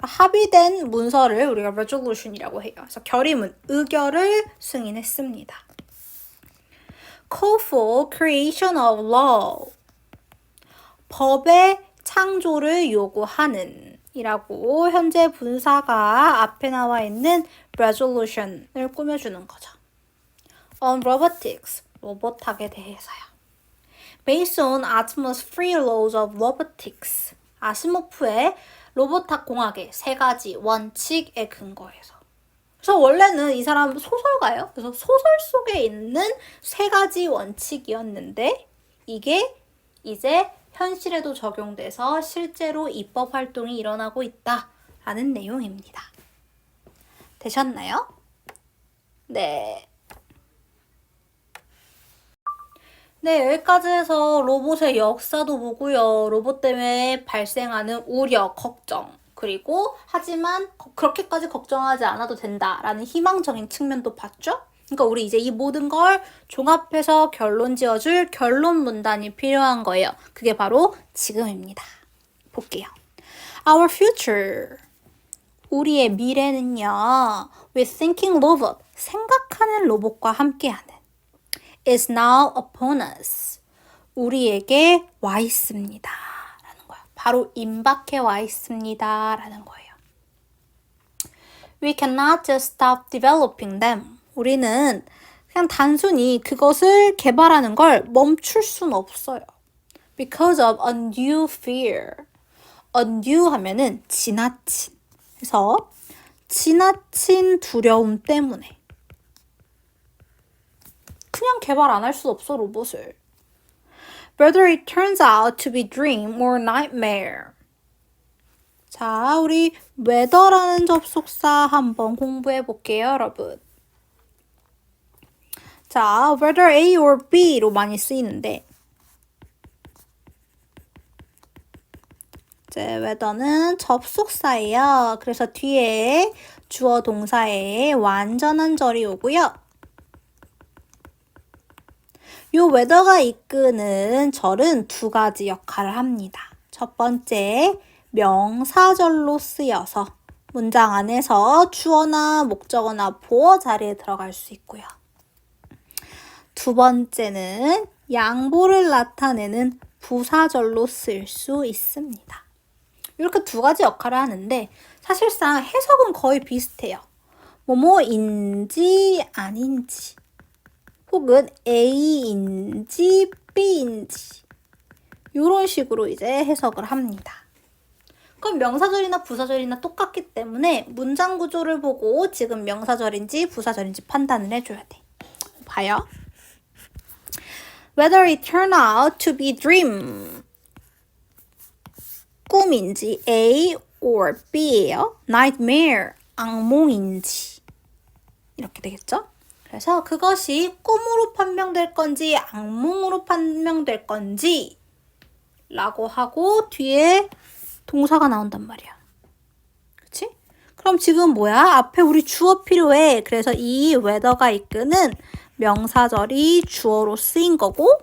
S1: 합의된 문서를 우리가 resolution이라고 해요. 그래서 결의문, 의결을 승인했습니다. Call for creation of law. 법의 창조를 요구하는 이라고 현재 분사가 앞에 나와 있는 resolution을 꾸며주는 거죠. On robotics, 로봇학에 대해서요. Based on Asimov's three laws of robotics. 아시모프의 로봇학 공학의 세 가지 원칙에 근거해서. 그래서 원래는 이 사람 소설가예요. 그래서 소설 속에 있는 세 가지 원칙이었는데 이게 이제 현실에도 적용돼서 실제로 입법 활동이 일어나고 있다라는 내용입니다. 되셨나요? 네. 네, 여기까지 해서 로봇의 역사도 보고요. 로봇 때문에 발생하는 우려, 걱정, 그리고 하지만 그렇게까지 걱정하지 않아도 된다라는 희망적인 측면도 봤죠? 그러니까 우리 이제 이 모든 걸 종합해서 결론 지어줄 결론 문단이 필요한 거예요. 그게 바로 지금입니다. 볼게요. Our future. 우리의 미래는요. With thinking robot. 생각하는 로봇과 함께하는. is now upon us. 우리에게 와 있습니다. 라는 거예요. 바로 임박해 와 있습니다. 라는 거예요. We cannot just stop developing them. 우리는 그냥 단순히 그것을 개발하는 걸 멈출 순 없어요. Because of undue fear. undue 하면은 지나친. 그래서 지나친 두려움 때문에 그냥 개발 안 할 수 없어, 로봇을. Whether it turns out to be dream or nightmare. 자, 우리 whether라는 접속사 한번 공부해 볼게요, 여러분. 자, whether A or B로 많이 쓰이는데 이제 whether는 접속사예요. 그래서 뒤에 주어 동사에 완전한 절이 오고요. 요 whether가 이끄는 절은 두 가지 역할을 합니다. 첫 번째, 명사절로 쓰여서 문장 안에서 주어나 목적어나 보어 자리에 들어갈 수 있고요. 두 번째는 양보를 나타내는 부사절로 쓸 수 있습니다. 이렇게 두 가지 역할을 하는데 사실상 해석은 거의 비슷해요. 뭐뭐인지 아닌지 혹은 A인지 B인지 이런 식으로 이제 해석을 합니다. 그럼 명사절이나 부사절이나 똑같기 때문에 문장 구조를 보고 지금 명사절인지 부사절인지 판단을 해줘야 돼. 봐요. Whether it turn out to be dream. 꿈인지 A or B예요. Nightmare. 악몽인지. 이렇게 되겠죠? 그래서 그것이 꿈으로 판명될 건지 악몽으로 판명될 건지 라고 하고 뒤에 동사가 나온단 말이야. 그치? 그럼 지금 뭐야? 앞에 우리 주어 필요해. 그래서 이 whether가 이끄는 명사절이 주어로 쓰인 거고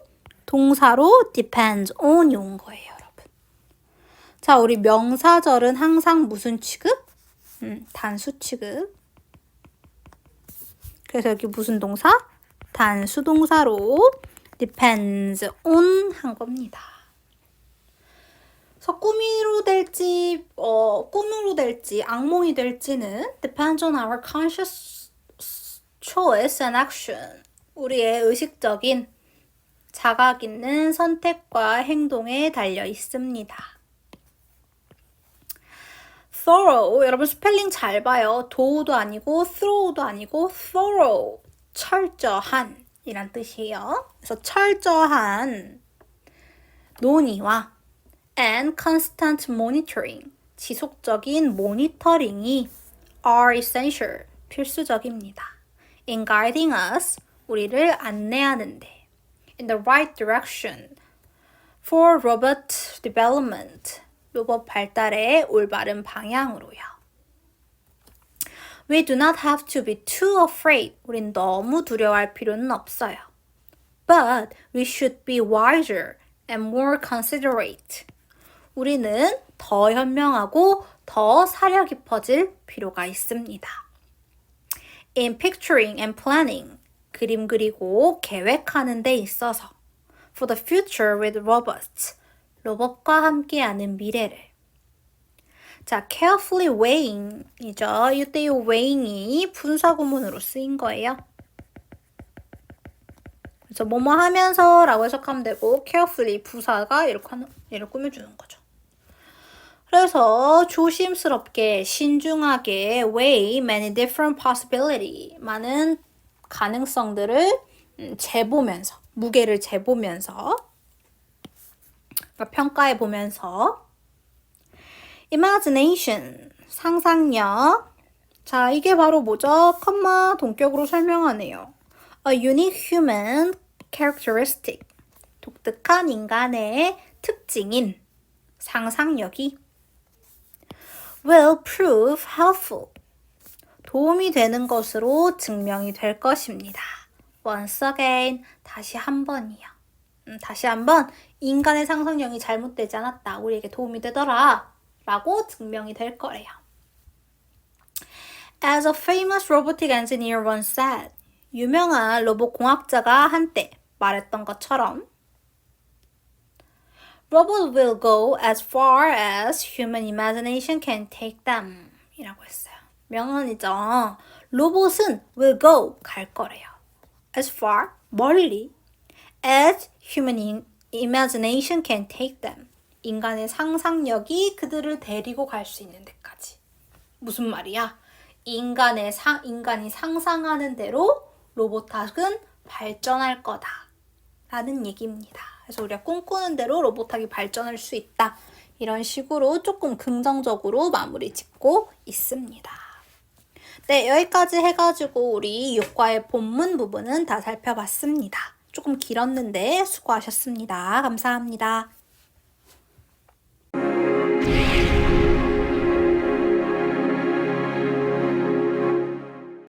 S1: 동사로 depends on이 온 거예요, 여러분. 자, 우리 명사절은 항상 무슨 취급? 단수 취급. 그래서 여기 무슨 동사? 단수 동사로 depends on 한 겁니다. 그래서 꿈으로 될지 악몽이 될지는 depends on our conscious choice and action. 우리의 의식적인 자각 있는 선택과 행동에 달려 있습니다. thorough, 여러분 스펠링 잘 봐요. 도우도 아니고 throw도 아니고 thorough, 철저한 이란 뜻이에요. 그래서 철저한 논의와 and constant monitoring, 지속적인 모니터링이 are essential, 필수적입니다. in guiding us, 우리를 안내하는데 in the right direction for robot development, 로봇 발달의 올바른 방향으로요. We do not have to be too afraid. 우린 너무 두려워할 필요는 없어요. But we should be wiser and more considerate. 우리는 더 현명하고 더 사려 깊어질 필요가 있습니다. In picturing and planning, 그림 그리고 계획하는 데 있어서 for the future with robots, 로봇과 함께하는 미래를. 자, carefully weighing이죠. 이때 이 weighing이 분사구문으로 쓰인 거예요. 그래서 뭐뭐 하면서 라고 해석하면 되고 carefully 부사가 이렇게 꾸며주는 거죠. 그래서 조심스럽게 신중하게 weigh many different possibility, 많은 가능성들을 재보면서, 무게를 재보면서, 평가해 보면서. imagination, 상상력. 자, 이게 바로 뭐죠? 컴마 동격으로 설명하네요. A unique human characteristic, 독특한 인간의 특징인 상상력이 will prove helpful, 도움이 되는 것으로 증명이 될 것입니다. Once again, 다시 한 번이요. 다시 한 번, 인간의 상상력이 잘못되지 않았다. 우리에게 도움이 되더라. 라고 증명이 될 거래요. As a famous robotic engineer once said, 유명한 로봇 공학자가 한때 말했던 것처럼 Robots will go as far as human imagination can take them 이라고 했어요. 명언이죠. 로봇은 will go, 갈 거래요. As far, 멀리 as human imagination can take them, 인간의 상상력이 그들을 데리고 갈 수 있는 데까지. 무슨 말이야? 인간이 상상하는 대로 로봇학은 발전할 거다 라는 얘기입니다. 그래서 우리가 꿈꾸는 대로 로봇학이 발전할 수 있다. 이런 식으로 조금 긍정적으로 마무리 짓고 있습니다. 네, 여기까지 해가지고 우리 6과의 본문 부분은 다 살펴봤습니다. 조금 길었는데 수고하셨습니다. 감사합니다.